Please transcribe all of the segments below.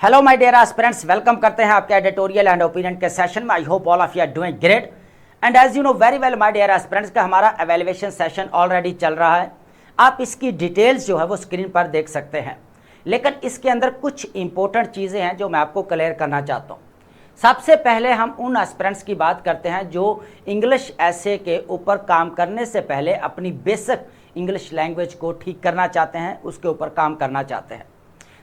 Hello my dear aspirants, welcome करते हैं आपके एडिटोरियल एंड ओपिनियन के सेशन में। I hope all of you are doing great and as you know very well my dear aspirants का हमारा evaluation session already चल रहा है। आप इसकी डिटेल्स जो है वो स्क्रीन पर देख सकते हैं, लेकिन इसके अंदर कुछ इंपॉर्टेंट चीज़ें हैं जो मैं आपको क्लियर करना चाहता हूँ। सबसे पहले हम उन एस्पिरेंट्स की बात करते हैं जो इंग्लिश ऐसे के ऊपर काम करने से पहले अपनी बेसिक इंग्लिश लैंग्वेज को ठीक करना चाहते हैं, उसके ऊपर काम करना चाहते हैं।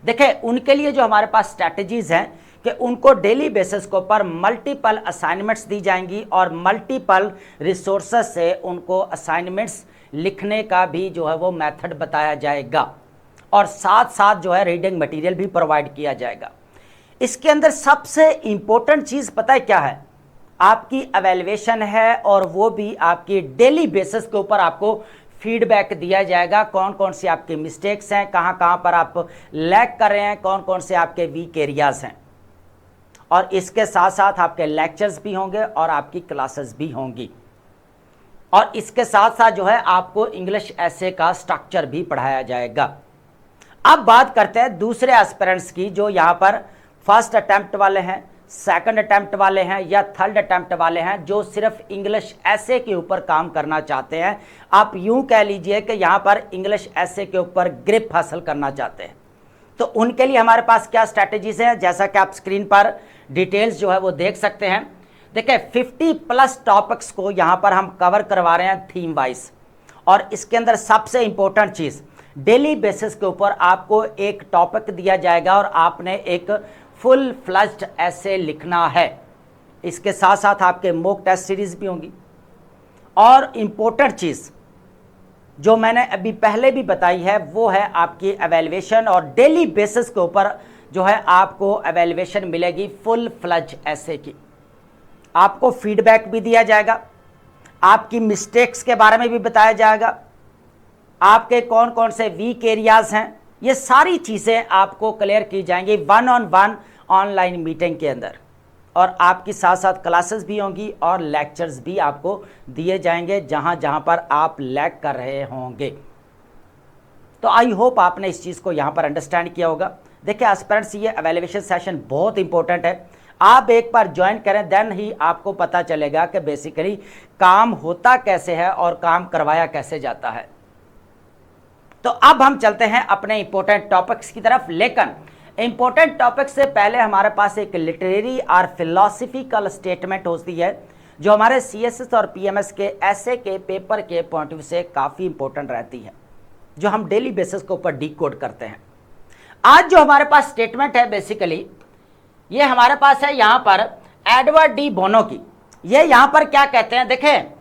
देखिए, उनके लिए जो हमारे पास स्ट्रैटेजीज हैं कि उनको डेली बेसिस के ऊपर मल्टीपल असाइनमेंट्स दी जाएंगी और मल्टीपल रिसोर्सेज से उनको असाइनमेंट्स लिखने का भी जो है वो मेथड बताया जाएगा और साथ साथ जो है रीडिंग मटेरियल भी प्रोवाइड किया जाएगा। इसके अंदर सबसे इंपॉर्टेंट चीज़ पता है क्या है? आपकी एवेल्युएशन है और वो भी आपकी डेली बेसिस के ऊपर आपको फीडबैक दिया जाएगा। कौन कौन सी आपके मिस्टेक्स हैं, कहाँ कहाँ पर आप लैग कर रहे हैं, कौन कौन से आपके वीक एरियाज हैं। और इसके साथ साथ आपके लेक्चर्स भी होंगे और आपकी क्लासेस भी होंगी और इसके साथ साथ जो है आपको इंग्लिश ऐसे का स्ट्रक्चर भी पढ़ाया जाएगा। अब बात करते हैं दूसरे एस्पिरेंट्स की जो यहाँ पर फर्स्ट अटेम्प्ट वाले हैं, सेकंड अटेम्प्ट वाले हैं या थर्ड अटेम्प्ट वाले हैं, जो सिर्फ इंग्लिश ऐसे के ऊपर काम करना चाहते हैं। आप यूं कह लीजिए कि यहाँ पर इंग्लिश ऐसे के ऊपर ग्रिप हासिल करना चाहते हैं। तो उनके लिए हमारे पास क्या स्ट्रैटेजीज हैं, जैसा कि आप स्क्रीन पर डिटेल्स जो है वो देख सकते हैं। देखिए, 50+ टॉपिक्स को यहाँ पर हम कवर करवा रहे हैं थीम वाइज, और इसके अंदर सबसे इंपॉर्टेंट चीज़ डेली बेसिस के ऊपर आपको एक टॉपिक दिया जाएगा और आपने एक फुल फ्लज्ड ऐसे लिखना है। इसके साथ साथ आपके मॉक टेस्ट सीरीज भी होंगी और इम्पोर्टेंट चीज़ जो मैंने अभी पहले भी बताई है वो है आपकी एवेल्युएशन, और डेली बेसिस के ऊपर जो है आपको एवेल्युएशन मिलेगी फुल फ्लज ऐसे की। आपको फीडबैक भी दिया जाएगा, आपकी मिस्टेक्स के बारे में भी बताया जाएगा, आपके कौन कौन से वीक एरियाज हैं, ये सारी चीज़ें आपको क्लियर की जाएंगी 1-on-1 ऑनलाइन मीटिंग के अंदर। और आपकी साथ साथ क्लासेस भी होंगी और लेक्चर्स भी आपको दिए जाएंगे जहां जहां पर आप लैग कर रहे होंगे। तो आई होप आपने इस चीज़ को यहां पर अंडरस्टैंड किया होगा। देखिए एस्पिरेंट्स, ये एवेल्युएशन सेशन बहुत इंपॉर्टेंट है। आप एक बार ज्वाइन करें देन ही आपको पता चलेगा कि बेसिकली काम होता कैसे है और काम करवाया कैसे जाता है। तो अब हम चलते हैं अपने इंपॉर्टेंट टॉपिक्स की तरफ, लेकिन इंपॉर्टेंट टॉपिक से पहले हमारे पास एक लिटरेरी और फिलोसफिकल स्टेटमेंट होती है जो हमारे सीएसएस और पीएमएस के ऐसे के पेपर के पॉइंट ऑफ व्यू से काफ़ी इंपॉर्टेंट रहती है, जो हम डेली बेसिस के ऊपर डिकोड करते हैं। आज जो हमारे पास स्टेटमेंट है बेसिकली ये हमारे पास है यहाँ पर एडवर्ड डी बोनो की। ये यहाँ पर क्या कहते हैं, देखें,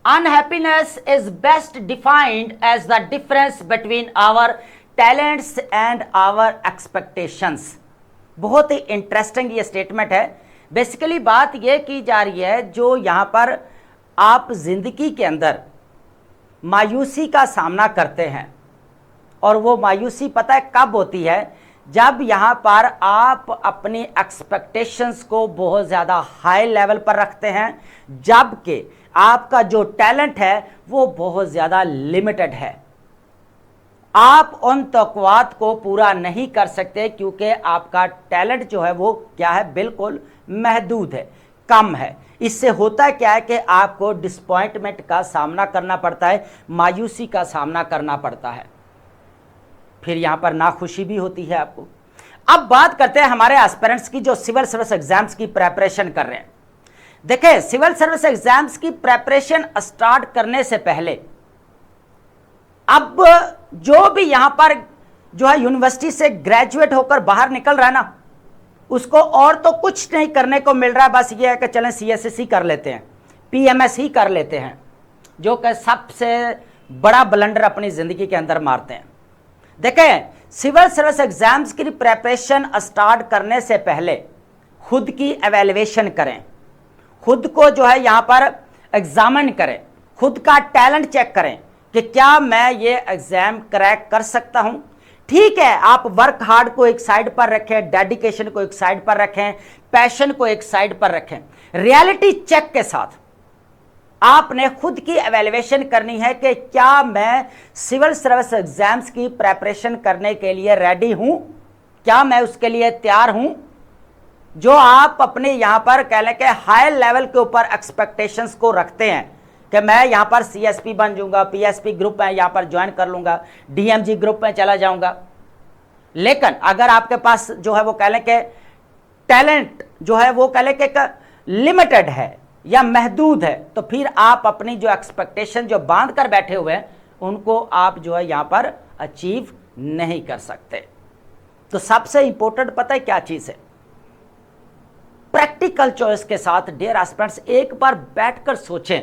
Unhappiness is best defined as the difference between our talents and our expectations। बहुत ही इंटरेस्टिंग ये स्टेटमेंट है। बेसिकली बात ये की जा रही है जो यहाँ पर आप जिंदगी के अंदर मायूसी का सामना करते हैं, और वो मायूसी पता है कब होती है? जब यहाँ पर आप अपनी एक्सपेक्टेशंस को बहुत ज़्यादा हाई लेवल पर रखते हैं, जबकि आपका जो टैलेंट है वो बहुत ज़्यादा लिमिटेड है। आप उन तौक़ुआत को पूरा नहीं कर सकते क्योंकि आपका टैलेंट जो है वो क्या है, बिल्कुल महदूद है, कम है। इससे होता क्या है कि आपको डिसपॉइंटमेंट का सामना करना पड़ता है, मायूसी का सामना करना पड़ता है, फिर यहाँ पर नाखुशी भी होती है आपको। अब बात करते हैं हमारे एस्पिरेंट्स की जो सिविल सर्विस एग्जाम्स की प्रेपरेशन कर रहे हैं। देखिए, सिविल सर्विस एग्जाम्स की प्रेपरेशन स्टार्ट करने से पहले अब जो भी यहां पर जो है यूनिवर्सिटी से ग्रेजुएट होकर बाहर निकल रहा है ना, उसको और तो कुछ नहीं करने को मिल रहा है, बस ये है कि चलें सीएसएस ही कर लेते हैं, पीएमएस ही कर लेते हैं, जो कि सबसे बड़ा ब्लंडर अपनी जिंदगी के अंदर मारते हैं। देखें, सिविल सर्विस एग्जाम्स की प्रेपरेशन स्टार्ट करने से पहले खुद की एवेल्युएशन करें, खुद को जो है यहाँ पर एग्जामिन करें, खुद का टैलेंट चेक करें कि क्या मैं ये एग्जाम क्रैक कर सकता हूँ। ठीक है, आप वर्क हार्ड को एक साइड पर रखें, डेडिकेशन को एक साइड पर रखें, पैशन को एक साइड पर रखें, रियलिटी चेक के साथ आपने खुद की एवेल्युएशन करनी है कि क्या मैं सिविल सर्विस एग्जाम्स की प्रेपरेशन करने के लिए रेडी हूं क्या मैं उसके लिए तैयार हूं? जो आप अपने यहां पर कह लें कि हाई लेवल के ऊपर एक्सपेक्टेशंस को रखते हैं कि मैं यहां पर सीएसपी बन जाऊंगा, पीएसपी ग्रुप में यहां पर ज्वाइन कर लूंगा, डीएमजी ग्रुप में चला जाऊंगा, लेकिन अगर आपके पास जो है वो कह लें कि टैलेंट जो है वो कह लें कि लिमिटेड है या महदूद है, तो फिर आप अपनी जो एक्सपेक्टेशन जो बांध कर बैठे हुए हैं उनको आप जो है यहां पर अचीव नहीं कर सकते। तो सबसे इंपॉर्टेंट पता है क्या चीज है? प्रैक्टिकल चॉइस के साथ डियर एस्पिरेंट्स एक बार बैठकर सोचें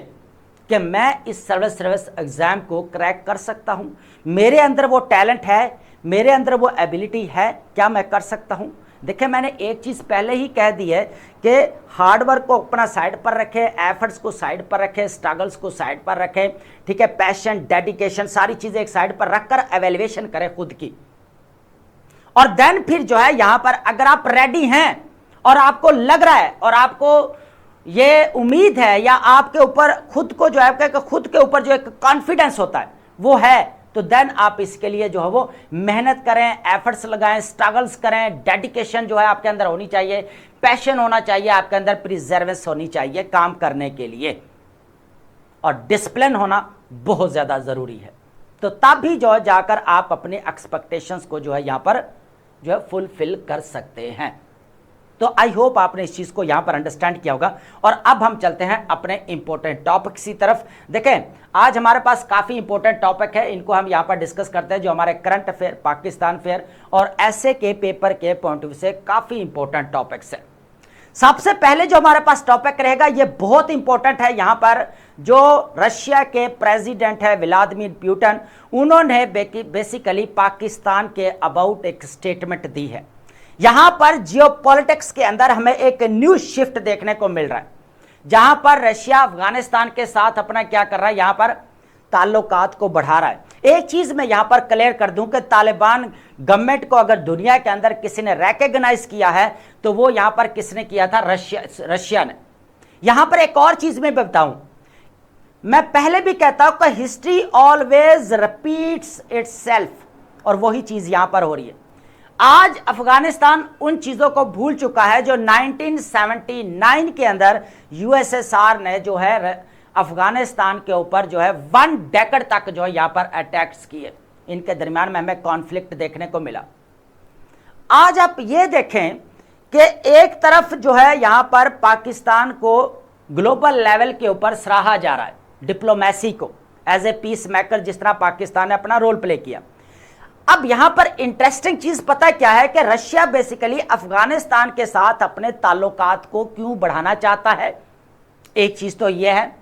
कि मैं इस सर्विस एग्जाम को क्रैक कर सकता हूं, मेरे अंदर वो टैलेंट है, मेरे अंदर वो एबिलिटी है, क्या मैं कर सकता हूं? देखिए, मैंने एक चीज पहले ही कह दी है कि हार्डवर्क को अपना साइड पर रखें, एफर्ट्स को साइड पर रखें, स्ट्रगल्स को साइड पर रखें, ठीक है, पैशन, डेडिकेशन, सारी चीजें एक साइड पर रखकर एवेल्युएशन करें खुद की। और देन फिर जो है यहां पर अगर आप रेडी हैं और आपको लग रहा है और आपको ये उम्मीद है या आपके ऊपर खुद को जो है खुद के ऊपर जो एक कॉन्फिडेंस होता है वो है, तो देन आप इसके लिए जो है वो मेहनत करें, एफर्ट्स लगाएं, स्ट्रगल्स करें, डेडिकेशन जो है आपके अंदर होनी चाहिए, पैशन होना चाहिए आपके अंदर, प्रिजर्वेंस होनी चाहिए काम करने के लिए, और डिसिप्लिन होना बहुत ज्यादा जरूरी है। तो तब भी जो है जाकर आप अपने एक्सपेक्टेशंस को जो है यहां पर जो है फुलफिल कर सकते हैं। तो आई होप आपने इस चीज को यहां पर अंडरस्टैंड किया होगा। और अब हम चलते हैं अपने इंपॉर्टेंट टॉपिक की तरफ। देखें, आज हमारे पास काफी इंपॉर्टेंट टॉपिक है, इनको हम यहां पर डिस्कस करते हैं, जो हमारे करंट अफेयर, पाकिस्तान अफेयर और ऐसे के पेपर के पॉइंट ऑफ व्यू से काफी इंपॉर्टेंट टॉपिक्स है। सबसे पहले जो हमारे पास टॉपिक रहेगा ये बहुत इंपॉर्टेंट है। यहां पर जो रशिया के प्रेसिडेंट है व्लादिमीर पुतिन, उन्होंने बेसिकली पाकिस्तान के अबाउट एक स्टेटमेंट दी है। यहां पर जियोपॉलिटिक्स के अंदर हमें एक न्यू शिफ्ट देखने को मिल रहा है, जहां पर रशिया अफगानिस्तान के साथ अपना क्या कर रहा है, यहां पर ताल्लुकात को बढ़ा रहा है। एक चीज मैं यहां पर क्लियर कर दूं कि तालिबान गवर्नमेंट को अगर दुनिया के अंदर किसी ने रिकॉग्नाइज किया है तो वो यहां पर किसने किया था? रशिया ने। यहां पर एक और चीज मैं बताऊं, मैं पहले भी कहता हूं कि हिस्ट्री ऑलवेज रिपीट्स इटसेल्फ, और वही चीज यहां पर हो रही है। आज अफगानिस्तान उन चीजों को भूल चुका है जो 1979 के अंदर यूएसएसआर ने जो है अफगानिस्तान के ऊपर जो है 1 डेकेड तक जो है यहां पर अटैक्स किए, इनके दरमियान में हमें कॉन्फ्लिक्ट देखने को मिला। आज आप ये देखें कि एक तरफ जो है यहां पर पाकिस्तान को ग्लोबल लेवल के ऊपर सराहा जा रहा है, डिप्लोमेसी को एज ए पीस मेकर, जिस तरह पाकिस्तान ने अपना रोल प्ले किया। अब यहां पर इंटरेस्टिंग चीज पता क्या है कि रशिया बेसिकली अफगानिस्तान के साथ अपने ताल्लुकात को क्यों बढ़ाना चाहता है? एक चीज तो यह है,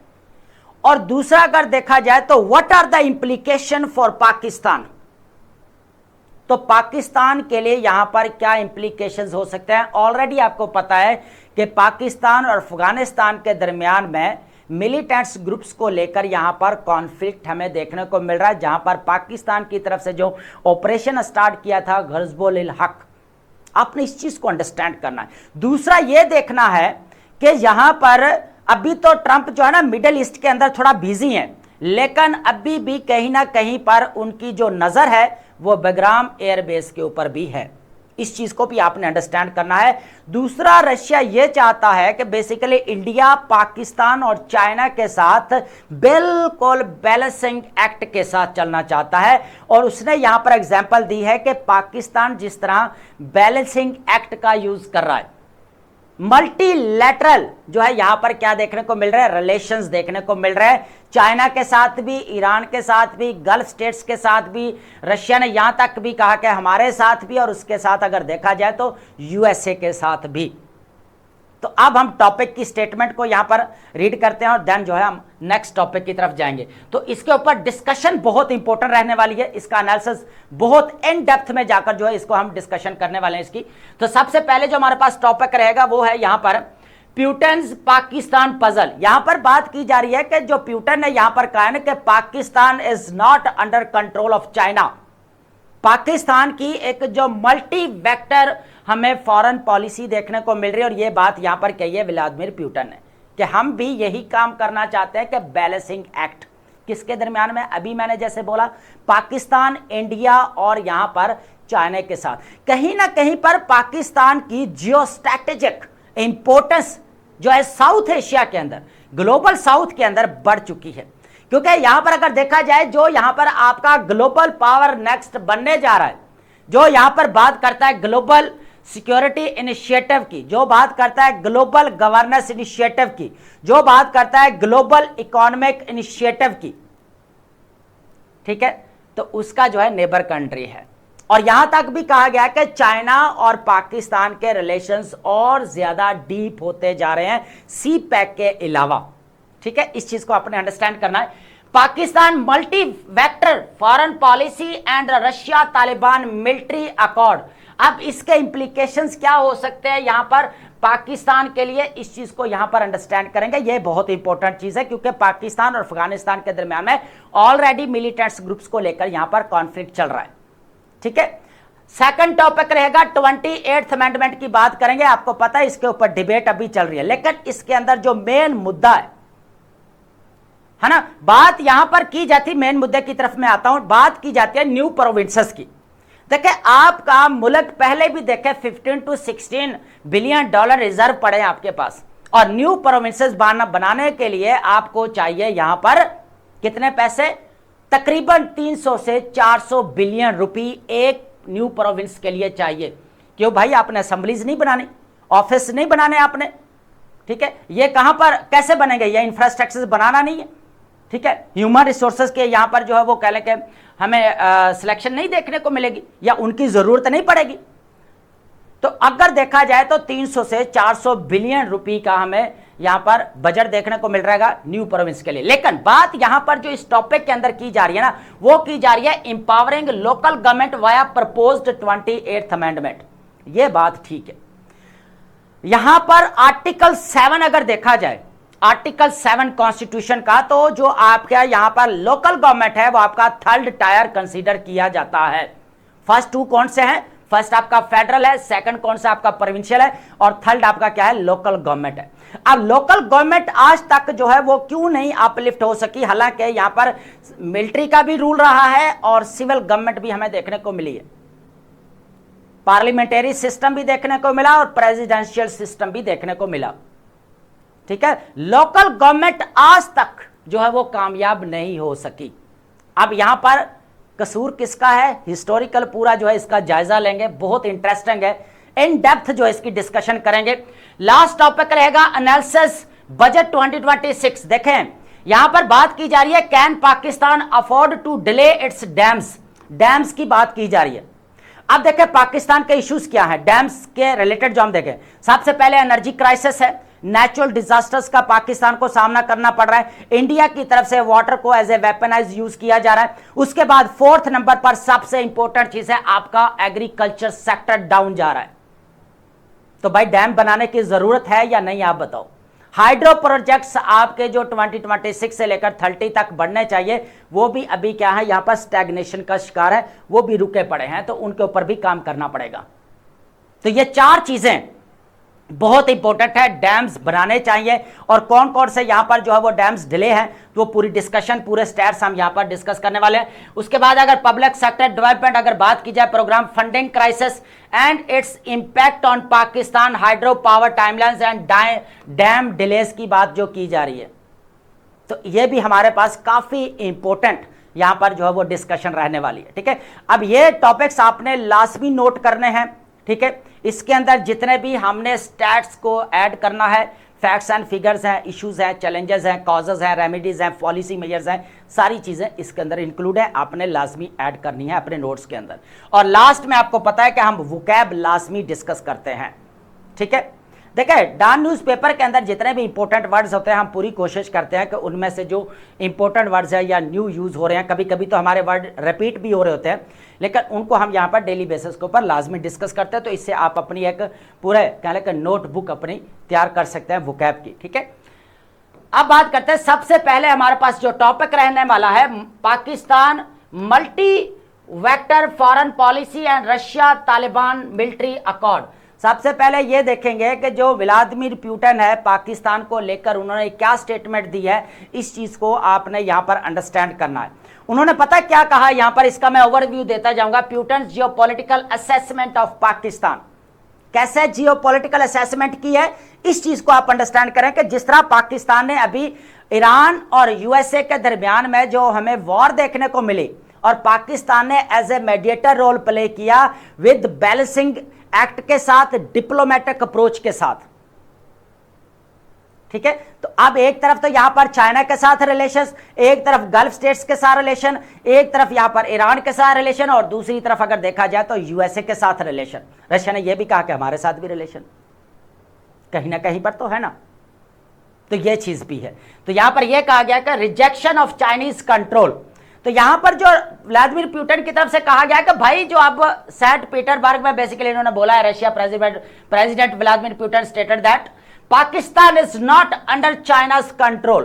और दूसरा अगर देखा जाए तो what are the implication for Pakistan, तो पाकिस्तान के लिए यहां पर क्या इंप्लीकेशंस हो सकते हैं? ऑलरेडी आपको पता है कि पाकिस्तान और अफगानिस्तान के दरमियान में मिलिटेंट्स ग्रुप्स को लेकर यहां पर कॉन्फ्लिक्ट हमें देखने को मिल रहा है, जहां पर पाकिस्तान की तरफ से जो ऑपरेशन स्टार्ट किया था गज़बुल हक, आपने इस चीज को अंडरस्टैंड करना है। दूसरा यह देखना है कि यहां पर अभी तो ट्रंप जो है ना मिडिल ईस्ट के अंदर थोड़ा बिजी है, लेकिन अभी भी कहीं ना कहीं पर उनकी जो नजर है वो बेग्राम एयरबेस के ऊपर भी है। इस चीज को भी आपने अंडरस्टैंड करना है। दूसरा, रशिया यह चाहता है कि बेसिकली इंडिया, पाकिस्तान और चाइना के साथ बिल्कुल बैलेंसिंग एक्ट के साथ चलना चाहता है, और उसने यहां पर एग्जांपल दी है कि पाकिस्तान जिस तरह बैलेंसिंग एक्ट का यूज कर रहा है, मल्टीलैटरल जो है यहां पर क्या देखने को मिल रहा है? रिलेशंस देखने को मिल रहा है, चाइना के साथ भी, ईरान के साथ भी, गल्फ स्टेट्स के साथ भी। रशिया ने यहां तक भी कहा कि हमारे साथ भी, और उसके साथ अगर देखा जाए तो यूएसए के साथ भी। तो अब हम टॉपिक की स्टेटमेंट को यहां पर रीड करते हैं और देन जो है हम नेक्स्ट टॉपिक की तरफ जाएंगे। तो इसके ऊपर डिस्कशन बहुत इंपॉर्टेंट रहने वाली है, इसका एनालिसिस बहुत इन डेप्थ में जाकर जो है इसको हम डिस्कशन करने वाले हैं इसकी। तो सबसे पहले जो हमारे पास टॉपिक रहेगा वो है यहां पर पुतिन्स पाकिस्तान पजल। यहां पर बात की जा रही है कि जो पुतिन ने यहां पर कहा है ना कि Pakistan is not under control of China, Pakistan की एक जो मल्टी वेक्टर हमें फॉरेन पॉलिसी देखने को मिल रही है, और यह बात यहां पर कही है व्लादिमीर पुतिन ने कि हम भी यही काम करना चाहते हैं कि बैलेंसिंग एक्ट किसके दरमियान में? अभी मैंने जैसे बोला पाकिस्तान, इंडिया और यहां पर चाइना के साथ। कहीं ना कहीं पर पाकिस्तान की जियो स्ट्रैटेजिक इंपॉर्टेंस जो है साउथ एशिया के अंदर, ग्लोबल साउथ के अंदर बढ़ चुकी है। क्योंकि यहां पर अगर देखा जाए, जो यहां पर आपका ग्लोबल पावर नेक्स्ट बनने जा रहा है, जो यहां पर बात करता है ग्लोबल सिक्योरिटी इनिशिएटिव की, जो बात करता है ग्लोबल गवर्नेंस इनिशिएटिव की, जो बात करता है ग्लोबल इकोनॉमिक इनिशिएटिव की, ठीक है, तो उसका जो है नेबर कंट्री है। और यहां तक भी कहा गया कि चाइना और पाकिस्तान के रिलेशंस और ज्यादा डीप होते जा रहे हैं सी पैक के अलावा, ठीक है। इस चीज को आपने अंडरस्टैंड करना है। Pakistan multi vector foreign policy and Russia Taliban military accord, अब इसके इंप्लीकेशंस क्या हो सकते हैं यहां पर पाकिस्तान के लिए, इस चीज को यहां पर अंडरस्टैंड करेंगे। यह बहुत इंपॉर्टेंट चीज है, क्योंकि पाकिस्तान और अफगानिस्तान के दरमियान में ऑलरेडी मिलिटेंट्स ग्रुप्स को लेकर यहां पर कॉन्फ्लिक्ट चल रहा है, ठीक है। सेकंड टॉपिक रहेगा 28th अमेंडमेंट की बात करेंगे। आपको पता है इसके ऊपर डिबेट अभी चल रही है, लेकिन इसके अंदर जो मेन मुद्दा है ना, बात यहां पर की जाती, मेन मुद्दे की तरफ मैं आता हूं, बात की जाती है न्यू प्रोविंसेस की। देखिए आपका मुल्क पहले भी देखे 15 to 16 बिलियन डॉलर रिजर्व पड़े हैं आपके पास, और न्यू प्रोविंसेस बनाने के लिए आपको चाहिए यहां पर कितने पैसे, तकरीबन 300 से 400 बिलियन रुपए एक न्यू प्रोविंस के लिए चाहिए। क्यों भाई, आपने असेंबलीज नहीं बनानी, ऑफिस नहीं बनाने आपने, ठीक है। ये कहां पर कैसे बनेंगे, ये इंफ्रास्ट्रक्चर बनाना नहीं है, ठीक है। ह्यूमन रिसोर्सेज के यहां पर जो है वो कह लें कि हमें सिलेक्शन नहीं देखने को मिलेगी या उनकी जरूरत नहीं पड़ेगी। तो अगर देखा जाए तो 300 से 400 बिलियन रुपए का हमें यहां पर बजट देखने को मिल रहेगा न्यू प्रोविंस के लिए। लेकिन बात यहां पर जो इस टॉपिक के अंदर की जा रही है ना, वो की जा रही है empowering local government via proposed 28th amendment. ये बात ठीक है। यहां पर आर्टिकल 7 अगर देखा जाए, आर्टिकल 7 कॉन्स्टिट्यूशन का, तो जो आपका यहां पर लोकल गवर्नमेंट है वो आपका थर्ड टायर कंसीडर किया जाता है। फर्स्ट 2 कौन से हैं, फर्स्ट आपका फेडरल है, सेकंड कौन सा आपका प्रोविंशियल है, और थर्ड आपका क्या है, लोकल गवर्नमेंट है। अब लोकल गवर्नमेंट आज तक जो है वो क्यों नहीं अपलिफ्ट हो सकी, हालांकि यहां पर मिलिट्री का भी रूल रहा है और सिविल गवर्नमेंट भी हमें देखने को मिली है, पार्लियामेंटरी सिस्टम भी देखने को मिला और प्रेसिडेंशियल सिस्टम भी देखने को मिला, ठीक है। लोकल गवर्नमेंट आज तक जो है वो कामयाब नहीं हो सकी। अब यहां पर कसूर किसका है, हिस्टोरिकल पूरा जो है इसका जायजा लेंगे, बहुत इंटरेस्टिंग है, इन डेप्थ जो है इसकी डिस्कशन करेंगे। लास्ट टॉपिक रहेगा एनालिसिस बजट 2026। देखें यहां पर बात की जा रही है, can Pakistan afford to delay its dams, dams की बात की जा रही है। अब देखें पाकिस्तान के इश्यूज क्या है डैम्स के रिलेटेड, जो हम देखें सबसे पहले एनर्जी क्राइसिस है, नेचुरल डिजास्टर्स का पाकिस्तान को सामना करना पड़ रहा है, इंडिया की तरफ से वाटर को एज ए वेपनाइज यूज किया जा रहा है। उसके बाद 4th नंबर पर सबसे इंपॉर्टेंट चीज है आपका एग्रीकल्चर सेक्टर डाउन जा रहा है। तो भाई डैम बनाने की जरूरत है या नहीं, आप बताओ। हाइड्रो प्रोजेक्ट्स आपके जो 2026 से लेकर 30 तक बढ़ने चाहिए, वो भी अभी क्या है यहां पर स्टैग्नेशन का शिकार है, वो भी रुके पड़े हैं, तो उनके ऊपर भी काम करना पड़ेगा। तो ये 4 चीजें बहुत इंपॉर्टेंट है, डैम्स बनाने चाहिए, और कौन कौन से यहां पर जो है वो डैम्स डिले हैं, तो पूरी डिस्कशन पूरे स्टेट्स हम यहां पर डिस्कस करने वाले हैं। उसके बाद अगर पब्लिक सेक्टर डेवलपमेंट अगर बात की जाए, programme funding crisis and its impact on Pakistan hydro power timelines and dam delays की बात जो की जा रही है, तो ये भी हमारे पास काफी इंपॉर्टेंट यहां पर जो है वो डिस्कशन रहने वाली है, ठीक है। अब ये टॉपिक्स आपने लाजमी नोट करने हैं, ठीक है। इसके अंदर जितने भी हमने स्टैट्स को ऐड करना है, फैक्ट्स एंड फिगर्स हैं, इश्यूज हैं, चैलेंजेस हैं, कॉजेज हैं, रेमेडीज हैं, पॉलिसी मेजर्स हैं, सारी चीजें इसके अंदर इंक्लूड है, आपने लाजमी ऐड करनी है अपने नोट्स के अंदर। और लास्ट में आपको पता है कि हम वोकैब लाजमी डिस्कस करते हैं, ठीक है। देखिए डॉन न्यूज़पेपर के अंदर जितने भी इंपॉर्टेंट वर्ड्स होते हैं, हम पूरी कोशिश करते हैं कि उनमें से जो इंपॉर्टेंट वर्ड्स है या न्यू यूज हो रहे हैं, कभी कभी तो हमारे वर्ड रिपीट भी हो रहे होते हैं, लेकिन उनको हम यहाँ पर डेली बेसिस के ऊपर लाजमी डिस्कस करते हैं। तो इससे आप अपनी एक पूरे क्या लेकर नोटबुक अपनी तैयार कर सकते हैं वोकैब की, ठीक है। अब बात करते हैं, सबसे पहले हमारे पास जो टॉपिक रहने वाला है, Pakistan multi vector foreign policy and Russia Taliban military accord. सबसे पहले ये देखेंगे कि जो व्लादिमीर पुतिन है पाकिस्तान को लेकर उन्होंने क्या स्टेटमेंट दी है, इस चीज को आपने यहां पर अंडरस्टैंड करना है। उन्होंने पता क्या कहा यहां पर, इसका मैं ओवरव्यू देता जाऊंगा। Putin geopolitical assessment of Pakistan, कैसे जियोपॉलिटिकल असेसमेंट की है, इस चीज को आप अंडरस्टैंड करें कि जिस तरह पाकिस्तान ने अभी ईरान और यूएसए के दरमियान में जो हमें वॉर देखने को मिली और पाकिस्तान ने as a mediator role play किया विद बैलेंसिंग एक्ट के साथ, डिप्लोमेटिक अप्रोच के साथ, ठीक है। तो अब एक तरफ तो यहां पर चाइना के साथ रिलेशंस, एक तरफ गल्फ स्टेट्स के साथ रिलेशन, एक तरफ यहां पर ईरान के साथ रिलेशन, और दूसरी तरफ अगर देखा जाए तो यूएसए के साथ रिलेशन। रशिया ने यह भी कहा कि हमारे साथ भी रिलेशन कहीं ना कहीं पर तो है ना, तो यह चीज भी है। तो यहां पर यह कहा गया कि रिजेक्शन ऑफ चाइनीज कंट्रोल। तो यहां पर जो व्लादिमीर पुतिन की तरफ से कहा गया कि भाई जो अब सेंट पीटरबर्ग में बेसिकली इन्होंने बोला है, Russia president Vladimir Putin stated that Pakistan is not under China's control,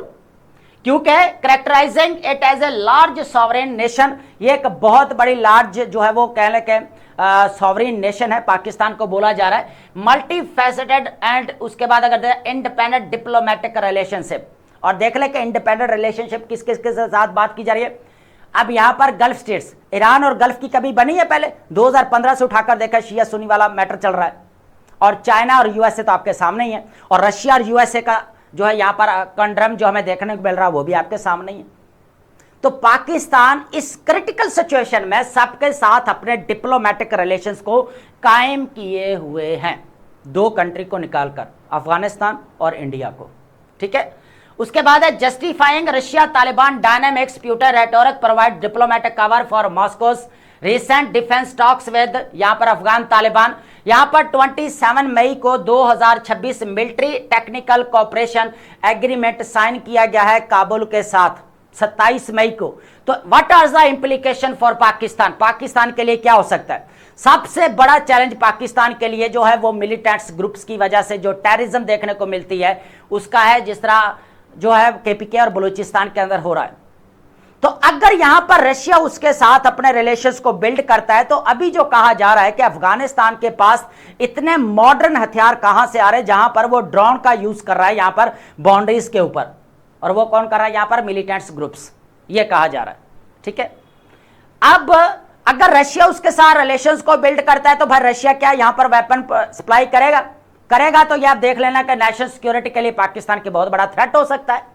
क्योंकि characterising it as a large sovereign nation, ये एक बहुत बड़ी लार्ज जो है वो कह लें सॉवरेन नेशन है, पाकिस्तान को बोला जा रहा है, मल्टी फैसेटेड एंड उसके बाद अगर इंडिपेंडेंट डिप्लोमेटिक रिलेशनशिप, और देख ले कि इंडिपेंडेंट रिलेशनशिप किस किस के साथ बात की जा रही है। अब यहां पर गल्फ स्टेट्स, ईरान और गल्फ की कभी बनी है पहले? 2015 से उठाकर देखा शिया सुन्नी वाला मैटर चल रहा है, और चाइना और यूएसए तो आपके सामने ही है, और रशिया और यूएसए का जो है यहां पर कंड्रम जो हमें देखने को मिल रहा है वो भी आपके सामने ही है। तो पाकिस्तान इस क्रिटिकल सिचुएशन में सबके साथ अपने डिप्लोमेटिक रिलेशंस को कायम किए हुए हैं, दो कंट्री को निकालकर, अफगानिस्तान और इंडिया को, ठीक है। उसके बाद है justifying Russia Taliban dynamics, Putin rhetoric provide diplomatic cover for Moscow's recent defence talks with, यहां पर अफगान तालिबान। यहां पर 27 मई को 2026 military technical cooperation agreement sign किया गया है काबुल के साथ 27 मई को। तो what are the implication for Pakistan, Pakistan के लिए क्या हो सकता है? सबसे बड़ा चैलेंज पाकिस्तान के लिए जो है वो मिलिटेंट्स ग्रुप्स की वजह से जो टेररिज्म देखने को मिलती है उसका है, जिस तरह जो है केपीके और बलूचिस्तान के अंदर हो रहा है। तो अगर यहां पर रशिया उसके साथ अपने रिलेशंस को बिल्ड करता है, तो अभी जो कहा जा रहा है कि अफगानिस्तान के पास इतने मॉडर्न हथियार कहां से आ रहे हैं जहां पर वो ड्रोन का यूज कर रहा है यहां पर बाउंड्रीज के ऊपर, और वो कौन कर रहा है? यहां पर मिलिटेंट्स ग्रुप्स, ये कहा जा रहा है, ठीक है। अब अगर रशिया उसके साथ रिलेशंस को बिल्ड करता है तो भाई रशिया क्या यहां पर वेपन सप्लाई करेगा तो ये आप देख लेना कि नेशनल सिक्योरिटी के लिए पाकिस्तान के बहुत बड़ा थ्रेट हो सकता है।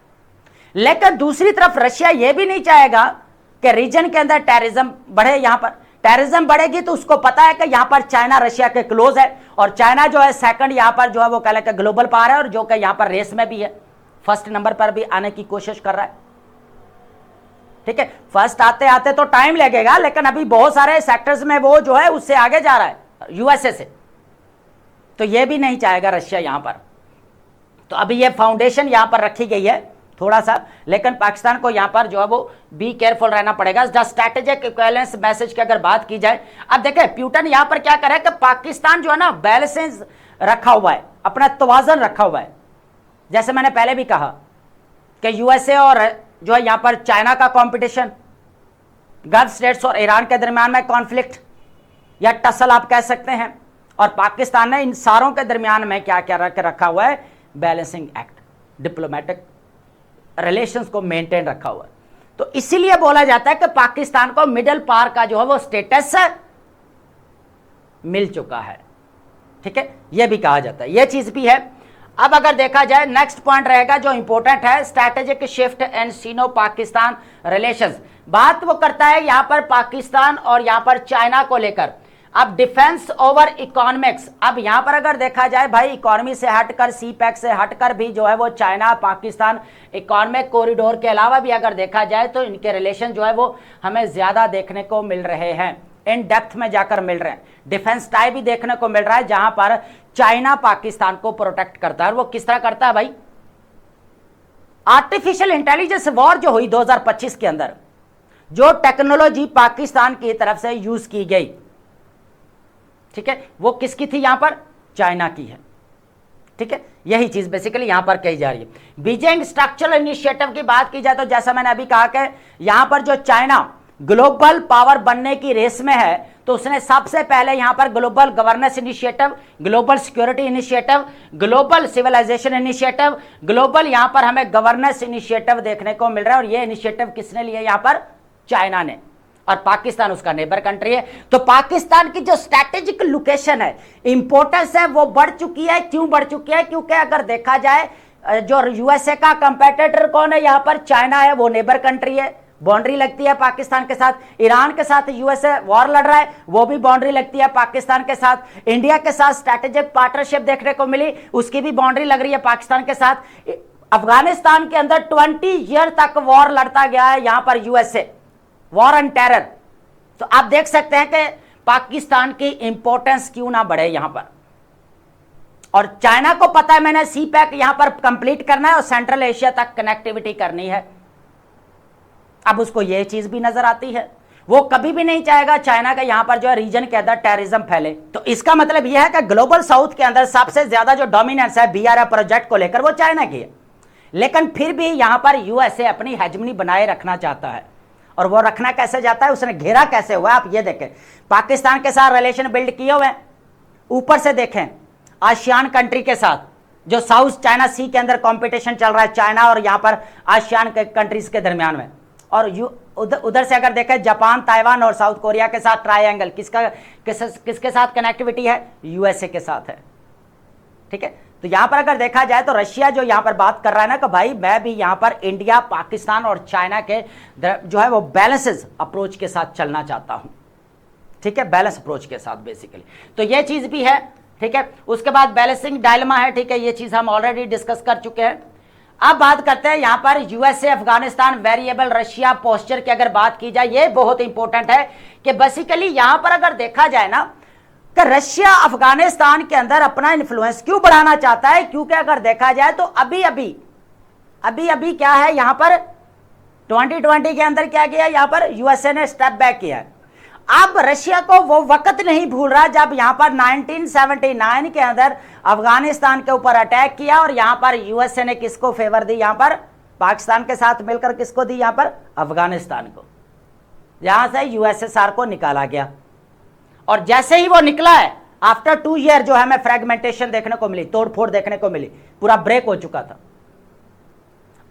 लेकिन दूसरी तरफ रशिया यह भी नहीं चाहेगा कि रीजन के अंदर टेररिज्म बढ़े। यहां पर टेररिज्म बढ़ेगी तो उसको पता है कि यहां पर चाइना रशिया के क्लोज है, और चाइना जो है सेकंड यहां पर जो है वो कह लेकर ग्लोबल पावर है, और जो कि यहां पर रेस में भी है, फर्स्ट नंबर पर भी आने की कोशिश कर रहा है, ठीक है। फर्स्ट आते आते तो टाइम लगेगा, लेकिन अभी बहुत सारे सेक्टर्स में वो जो है उससे आगे जा रहा है यूएसए से, तो ये भी नहीं चाहेगा रशिया यहां पर। तो अभी ये फाउंडेशन यहां पर रखी गई है थोड़ा सा, लेकिन पाकिस्तान को यहां पर जो है वो बी केयरफुल रहना पड़ेगा। द स्ट्रैटेजिक इक्विवेलेंस मैसेज की अगर बात की जाए, अब देखें पुतिन यहां पर क्या करे कि पाकिस्तान जो है ना बैलेंस रखा हुआ है, अपना तवाज़न रखा हुआ है। जैसे मैंने पहले भी कहा कि यूएसए और जो है यहां पर चाइना का कंपटीशन, गल्फ स्टेट्स और ईरान के दरमियान में कॉन्फ्लिक्ट या टसल आप कह सकते हैं, और पाकिस्तान ने इन सारों के दरमियान में क्या क्या रखा हुआ है? बैलेंसिंग एक्ट, डिप्लोमेटिक रिलेशंस को मेंटेन रखा हुआ है। तो इसीलिए बोला जाता है कि पाकिस्तान को मिडिल पावर का जो है वो स्टेटस मिल चुका है, ठीक है, यह भी कहा जाता है, यह चीज भी है। अब अगर देखा जाए नेक्स्ट पॉइंट रहेगा जो इंपॉर्टेंट है, strategic shift and Sino Pakistan relations. बात वो करता है यहां पर पाकिस्तान और यहां पर चाइना को लेकर। अब डिफेंस ओवर इकोनॉमिक्स, अब यहां पर अगर देखा जाए भाई इकोनॉमी से हटकर, सी पैक से हटकर भी जो है वो चाइना पाकिस्तान इकोनॉमिक कॉरिडोर के अलावा भी अगर देखा जाए तो इनके रिलेशन जो है वो हमें ज्यादा देखने को मिल रहे हैं, इन डेप्थ में जाकर मिल रहे हैं। डिफेंस टाई भी देखने को मिल रहा है जहां पर चाइना पाकिस्तान को प्रोटेक्ट करता है, और वो किस तरह करता है भाई? आर्टिफिशियल इंटेलिजेंस वॉर जो हुई 2025 के अंदर, जो टेक्नोलॉजी पाकिस्तान की तरफ से यूज की गई, ठीक है, वो किसकी थी? यहां पर चाइना की है, ठीक है। यही चीज बेसिकली यहां पर कही जा रही है। बीजिंग स्ट्रक्चरल इनिशिएटिव की बात की जाए तो जैसा मैंने अभी कहा कि यहां पर जो चाइना ग्लोबल पावर बनने की रेस में है, तो उसने सबसे पहले यहां पर global governance initiative, global security initiative, global civilisation initiative, global यहां पर हमें गवर्नेंस इनिशिएटिव देखने को मिल रहा है, और ये इनिशिएटिव किसने लिया? यहां पर चाइना ने, और पाकिस्तान उसका नेबर कंट्री है। तो पाकिस्तान की जो स्ट्रैटेजिक लोकेशन है, इंपॉर्टेंस है, वो बढ़ चुकी है। क्यों बढ़ चुकी है? क्योंकि अगर देखा जाए जो यूएसए का कंपेटिटर कौन है यहाँ पर, चाइना है, वो नेबर कंट्री है, बाउंड्री लगती है पाकिस्तान के साथ। ईरान के साथ यूएसए वॉर लड़ रहा है, वो भी बाउंड्री लगती है पाकिस्तान के साथ। इंडिया के साथ स्ट्रैटेजिक पार्टनरशिप देखने को मिली, उसकी भी बाउंड्री लग रही है पाकिस्तान के साथ। अफगानिस्तान के अंदर 20 ईयर तक वॉर लड़ता गया है यहां पर यूएसए, वॉर ऑन टेरर। तो आप देख सकते हैं कि पाकिस्तान की इंपॉर्टेंस क्यों ना बढ़े यहां पर। और चाइना को पता है मैंने सी पैक यहां पर कंप्लीट करना है और सेंट्रल एशिया तक कनेक्टिविटी करनी है। अब उसको यह चीज भी नजर आती है, वो कभी भी नहीं चाहेगा चाइना का यहां पर जो है रीजन के अंदर टेररिज्म फैले। तो इसका मतलब यह है कि ग्लोबल साउथ के अंदर सबसे ज्यादा जो डोमिनेंस है बीआरएफ प्रोजेक्ट को लेकर वो चाइना की है। लेकिन फिर भी यहां पर यूएसए अपनी हेजमनी बनाए रखना चाहता है। और वो रखना कैसे जाता है, उसने घेरा कैसे हुआ, आप ये देखें। पाकिस्तान के साथ रिलेशन बिल्ड किए हुए, ऊपर से देखें आसियान कंट्री के साथ, जो साउथ चाइना सी के अंदर कंपटीशन चल रहा है चाइना और यहां पर आसियान के कंट्रीज के दरमियान में। और उधर से अगर देखें जापान, ताइवान और साउथ कोरिया के साथ ट्रायंगल, किसके साथ कनेक्टिविटी है, यूएसए के साथ है। ठीक है, तो यहां पर अगर देखा जाए तो रशिया जो यहां पर बात कर रहा है ना कि भाई मैं भी यहां पर इंडिया, पाकिस्तान और चाइना के जो है वो बैलेंसेस अप्रोच के साथ चलना चाहता हूं। ठीक है, बैलेंस अप्रोच के साथ बेसिकली। तो ये चीज भी है। ठीक है, उसके बाद बैलेंसिंग डायलेमा है। ठीक है, ये चीज हम ऑलरेडी डिस्कस कर चुके हैं। अब बात करते हैं यहां पर USA, Afghanistan, variable, Russia, posture की अगर बात की जाए, ये बहुत इंपॉर्टेंट है कि बेसिकली यहां पर अगर देखा जाए ना कि रशिया अफगानिस्तान के अंदर अपना इन्फ्लुएंस क्यों बढ़ाना चाहता है, क्योंकि अगर देखा जाए तो अभी अभी क्या है यहां पर 2020 के अंदर क्या किया, यहां पर यूएसए ने स्टेप बैक किया है। अब रशिया को वो वक्त नहीं भूल रहा जब यहां पर 1979 के अंदर अफगानिस्तान के ऊपर अटैक किया और यहां पर यूएसए ने किसको फेवर दी, यहां पर पाकिस्तान के साथ मिलकर किसको दी, यहां पर अफगानिस्तान को। यहां से यूएसएसआर को निकाला गया और जैसे ही वो निकला है, आफ्टर 2 ईयर जो है हमें फ्रेगमेंटेशन देखने को मिली, तोड़फोड़ देखने को मिली, पूरा ब्रेक हो चुका था।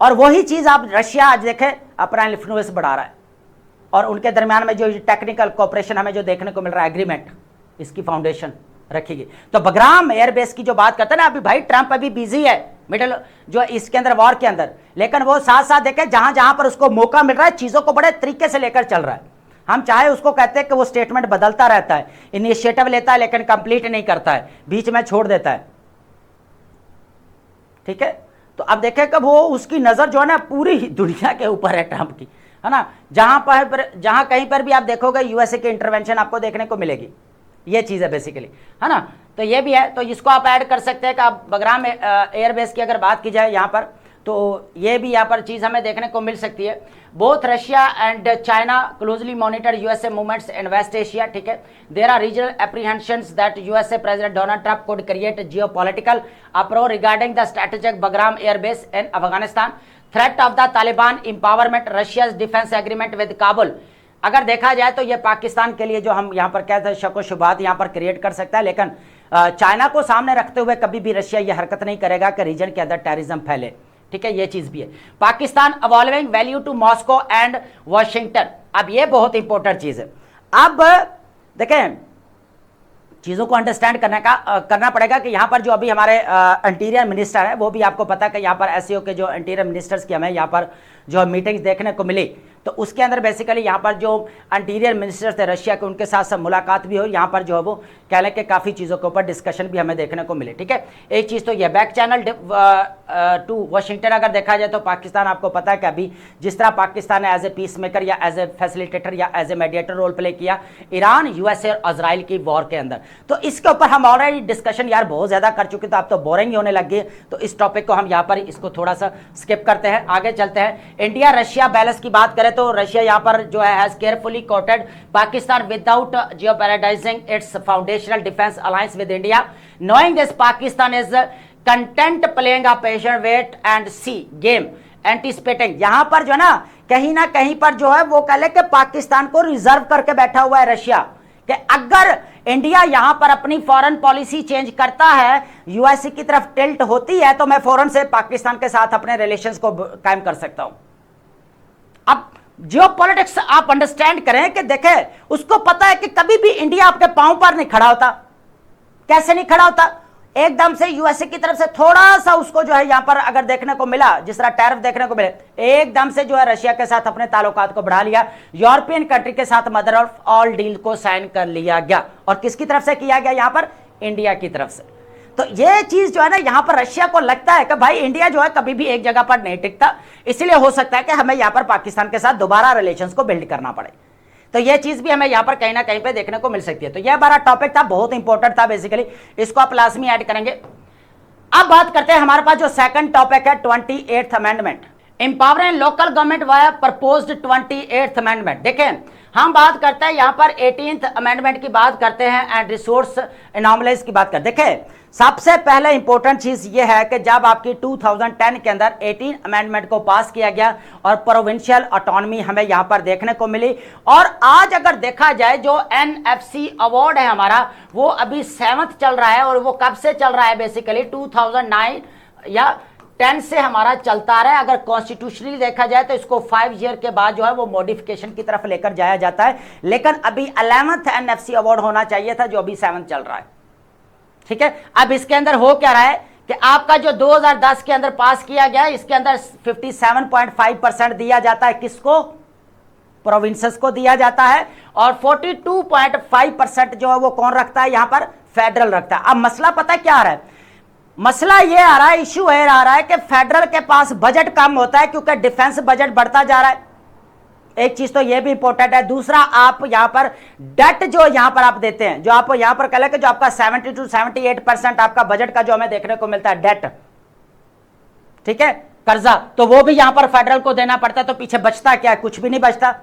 और वही चीज आप रशिया आज देखें अपना इन्फ्लुएंस बढ़ा रहा है और उनके दरमियान में जो टेक्निकल कोऑपरेशन हमें जो देखने को मिल रहा है, एग्रीमेंट, इसकी फाउंडेशन रखेगी। तो बगराम एयरबेस की जो बात करते हैं ना, अभी भाई ट्रंप अभी बिजी है मिडिल जो इसके अंदर वॉर के अंदर, लेकिन वो साथ साथ देखें जहां जहां पर उसको मौका मिल रहा है चीजों को बड़े तरीके से लेकर चल रहा है। हम चाहे उसको कहते हैं कि वो स्टेटमेंट बदलता रहता है, इनिशिएटिव लेता है लेकिन कंप्लीट नहीं करता है, बीच में छोड़ देता है। ठीक है, तो अब देखें कि वो उसकी नजर जो है ना पूरी दुनिया के ऊपर है ट्रंप की, है ना। जहां कहीं पर भी आप देखोगे यूएसए की इंटरवेंशन आपको देखने को मिलेगी। ये चीज है बेसिकली, है ना। तो ये भी है, तो इसको आप ऐड कर सकते हैं कि आप बगराम एयरबेस की अगर बात की जाए यहां पर, तो ये भी यहाँ पर चीज हमें देखने को मिल सकती है। Both Russia and China closely monitor USA movements in West Asia. ठीक है, there are regional apprehensions that USA president Donald Trump could create geopolitical uproar regarding the strategic Bagram air base in Afghanistan, threat of the Taliban empowerment, Russia's defense agreement with Kabul। अगर देखा जाए तो ये पाकिस्तान के लिए जो हम यहाँ पर कहते हैं शक व शुबहात यहाँ पर क्रिएट कर सकता है, लेकिन चाइना को सामने रखते हुए कभी भी रशिया ये हरकत नहीं करेगा कि रीजन के अंदर टेररिज्म फैले। ठीक है, ये चीज भी है। Pakistan evolving value to Moscow and Washington, अब ये बहुत इंपॉर्टेंट चीज है। अब देखें चीजों को अंडरस्टैंड करना पड़ेगा कि यहाँ पर जो अभी हमारे इंटीरियर मिनिस्टर है, वो भी आपको पता है कि यहाँ पर एससीओ के जो इंटीरियर मिनिस्टर्स की हमें यहाँ पर जो मीटिंग्स देखने को मिली, तो उसके अंदर बेसिकली यहाँ पर जो इंटीरियर मिनिस्टर्स थे रशिया के, उनके साथ सब मुलाकात भी हो, यहाँ पर जो है वो कह लें कि काफ़ी चीज़ों के ऊपर डिस्कशन भी हमें देखने को मिले। ठीक है, एक चीज़ तो यह बैक चैनल टू वाशिंगटन अगर देखा जाए तो पाकिस्तान आपको पता है कि अभी जिस तरह पाकिस्तान ने एज ए पीस मेकर या एज ए फैसिलिटेटर या as a mediator role play किया ईरान, यूएसए और इजराइल की वॉर के अंदर, तो इसके ऊपर हम ऑलरेडी डिस्कशन यार बहुत ज़्यादा कर चुके, तो आप तो बोरिंग होने लग गए। तो इस टॉपिक को हम यहाँ पर इसको थोड़ा सा स्किप करते हैं, आगे चलते हैं। इंडिया रशिया बैलेंस की बात करें तो रशिया यहाँ पर जो है has carefully courted Pakistan without jeopardising its foundational defence alliance with India, knowing this Pakistan is content playing a patient wait and see game anticipating. यहां पर जो है ना कहीं पर जो है वो कह ले कि पाकिस्तान को रिजर्व करके बैठा हुआ है रशिया, कि अगर इंडिया यहां पर अपनी फॉरेन पॉलिसी चेंज करता है, यूएसए की तरफ टिल्ट होती है, तो मैं फौरन से पाकिस्तान के साथ अपने रिलेशंस को कायम कर सकता हूं। अब जियोपॉलिटिक्स आप अंडरस्टैंड करें कि देखें, उसको पता है कि कभी भी इंडिया आपके पांव पर नहीं खड़ा होता। कैसे नहीं खड़ा होता? एकदम से यूएसए की तरफ से थोड़ा सा उसको जो है यहां पर अगर देखने को मिला, जिस तरह टैरिफ देखने को मिले, एकदम से जो है रशिया के साथ अपने ताल्लुकात को बढ़ा लिया, यूरोपियन कंट्री के साथ मदर ऑफ ऑल डील को साइन कर लिया गया। और किसकी तरफ से किया गया? यहां पर इंडिया की तरफ से। तो ये चीज जो है ना, यहां पर रशिया को लगता है कि भाई इंडिया जो है कभी भी एक जगह पर नहीं टिकता, इसलिए हो सकता है कि हमें यहां पर पाकिस्तान के साथ दोबारा रिलेशंस को बिल्ड करना पड़े। तो ये चीज भी हमें यहां पर कहीं ना कहीं पे देखने को मिल सकती है। तो यह हमारा टॉपिक था, बहुत इंपॉर्टेंट था बेसिकली, इसको आप लाजमी ऐड करेंगे। अब बात करते हैं हमारे पास जो सेकंड टॉपिक है 28th amendment, empowering local government via proposed 28th amendment. देखें, हम बात करते हैं यहां पर 18th अमेंडमेंट की बात करते हैं एंड रिसोर्स एनॉमलीज की बात करते हैं। देखें, सबसे पहले इंपॉर्टेंट चीज यह है कि जब आपकी 2010 के अंदर 18 अमेंडमेंट को पास किया गया और प्रोविंशियल ऑटोनॉमी हमें यहां पर देखने को मिली। और आज अगर देखा जाए जो एनएफसी अवार्ड है हमारा, वो अभी 7th चल रहा है। और वो कब से चल रहा है? बेसिकली 2009 या 10 से हमारा चलता रहा है। अगर कॉन्स्टिट्यूशनली देखा जाए तो इसको 5 ईयर के बाद जो है वो मॉडिफिकेशन की तरफ लेकर जाया जाता है, लेकिन अभी 11th एनएफसी अवार्ड होना चाहिए था, जो अभी 7th चल रहा है। ठीक है, अब इसके अंदर हो क्या रहा है कि आपका जो 2010 के अंदर पास किया गया, इसके अंदर 57.5% दिया जाता है, किसको? प्रोविंसेस को दिया जाता है। और 42.5% जो है वो कौन रखता है? यहां पर फेडरल रखता है। अब मसला पता है क्या आ रहा है? मसला ये आ रहा है, इश्यू ये आ रहा है कि फेडरल के पास बजट कम होता है क्योंकि डिफेंस बजट बढ़ता जा रहा है। एक चीज तो ये भी इंपॉर्टेंट है। दूसरा, आप यहां पर डेट जो यहां पर आप देते हैं, जो आप यहां पर कह लें कि जो आपका 70 to 78% आपका बजट का जो हमें देखने को मिलता है डेट, ठीक है, कर्जा, तो वो भी यहां पर फेडरल को देना पड़ता है। तो पीछे बचता क्या है? कुछ भी नहीं बचता।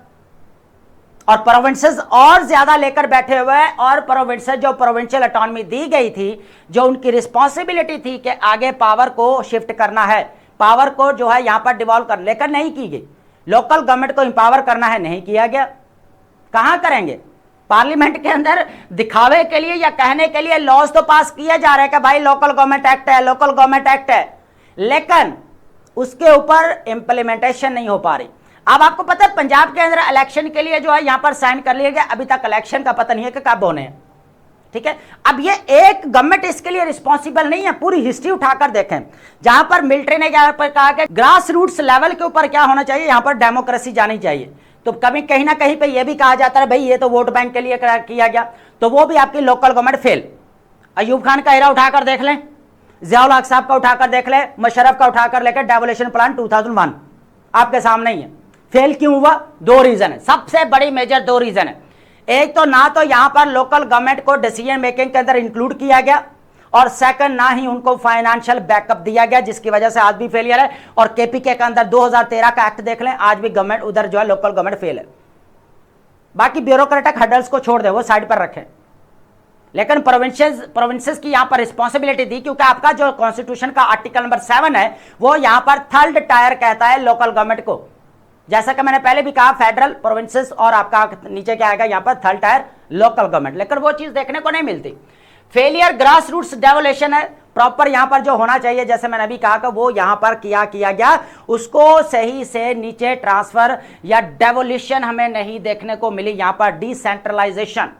और प्रोविंसेस और ज्यादा लेकर बैठे हुए हैं। और प्रोविंसेस जो प्रोविंशियल ऑटोनॉमी दी गई थी, जो उनकी रिस्पॉन्सिबिलिटी थी कि आगे पावर को शिफ्ट करना है, पावर को जो है यहां पर डिवॉल्व कर, लेकर नहीं की गई। लोकल गवर्नमेंट को इंपावर करना है, नहीं किया गया। कहां करेंगे? पार्लियामेंट के अंदर दिखावे के लिए या कहने के लिए लॉज तो पास किए जा रहे हैं कि भाई लोकल गवर्नमेंट एक्ट है, लोकल गवर्नमेंट एक्ट है, लेकिन उसके ऊपर इंप्लीमेंटेशन नहीं हो पा रही। अब आपको पता है पंजाब के अंदर इलेक्शन के लिए जो है यहां पर साइन कर लिया गया, अभी तक इलेक्शन का पता नहीं है कि कब होने हैं। ठीक है, अब ये एक गवर्नमेंट इसके लिए रिस्पॉन्सिबल नहीं है। पूरी हिस्ट्री उठाकर देखें, जहां पर मिलिट्री ने क्या पर कहा कि ग्रास रूट्स लेवल के ऊपर क्या होना चाहिए, यहां पर डेमोक्रेसी जानी चाहिए। तो कभी कहीं ना कहीं पे ये भी कहा जाता है भाई ये तो वोट बैंक के लिए किया गया, तो वो भी आपकी local government fail. Ayub Khan का एरा उठाकर देख लें, जियाउल हक साहब का उठाकर देख लें, मुशर्रफ का उठाकर लेकर डेवोल्यूशन प्लान 2001 आपके सामने ही है। फेल क्यों हुआ? 2 रीजन है, सबसे बड़ी मेजर 2 रीजन है। एक तो ना तो यहां पर लोकल गवर्नमेंट को डिसीजन मेकिंग के अंदर इंक्लूड किया गया, और सेकंड ना ही उनको फाइनेंशियल बैकअप दिया गया, जिसकी वजह से आज भी फेलियर है। और केपीके के अंदर 2013 का एक्ट देख लें, आज भी गवर्नमेंट उधर जो है लोकल गवर्नमेंट फेल है। बाकी ब्यूरोक्रेटिक हर्डल्स को छोड़ दे, वो साइड पर रखें, लेकिन प्रोविंसेस की यहां पर रिस्पॉन्सिबिलिटी दी, क्योंकि आपका जो कॉन्स्टिट्यूशन का आर्टिकल नंबर 7 है वो यहां पर थर्ड टायर कहता है लोकल गवर्नमेंट को। जैसा कि मैंने पहले भी कहा, फेडरल, प्रोविंसेस और आपका नीचे क्या आएगा यहां पर थर्ड टायर लोकल गवर्नमेंट, लेकिन वो चीज देखने को नहीं मिलती। फेलियर ग्रास रूट्स डेवोल्यूशन है, प्रॉपर यहां पर जो होना चाहिए, जैसे मैंने अभी कहा कि वो यहां पर किया गया, उसको सही से नीचे ट्रांसफर या डेवोल्यूशन हमें नहीं देखने को मिली, यहां पर डिसेंट्रलाइजेशन।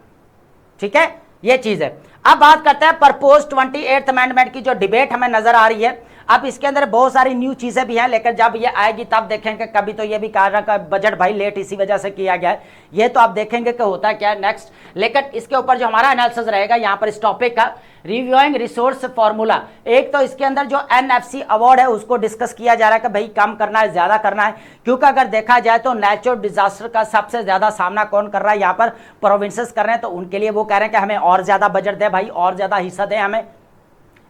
ठीक है, ये चीज है। अब बात करते हैं प्रपोज 28th अमेंडमेंट की, जो डिबेट हमें नजर आ रही है। अब इसके अंदर बहुत सारी न्यू चीजें भी हैं, लेकिन जब ये आएगी तब देखेंगे। कभी तो ये भी कहा रहा कि बजट भाई लेट इसी वजह से किया गया है, ये तो आप देखेंगे कि होता क्या है नेक्स्ट। लेकिन इसके ऊपर जो हमारा एनालिसिस रहेगा यहाँ पर इस टॉपिक का, रिव्यूइंग रिसोर्स फॉर्मूला। एक तो इसके अंदर जो एनएफसी अवार्ड है उसको डिस्कस किया जा रहा है कि भाई कम करना है, ज्यादा करना है, क्योंकि अगर देखा जाए तो नेचुरल डिजास्टर का सबसे ज्यादा सामना कौन कर रहा है, यहाँ पर प्रोविंसेस कर रहे हैं। तो उनके लिए वो कह रहे हैं कि हमें और ज्यादा बजट दे भाई, और ज्यादा हिस्सा दे हमें।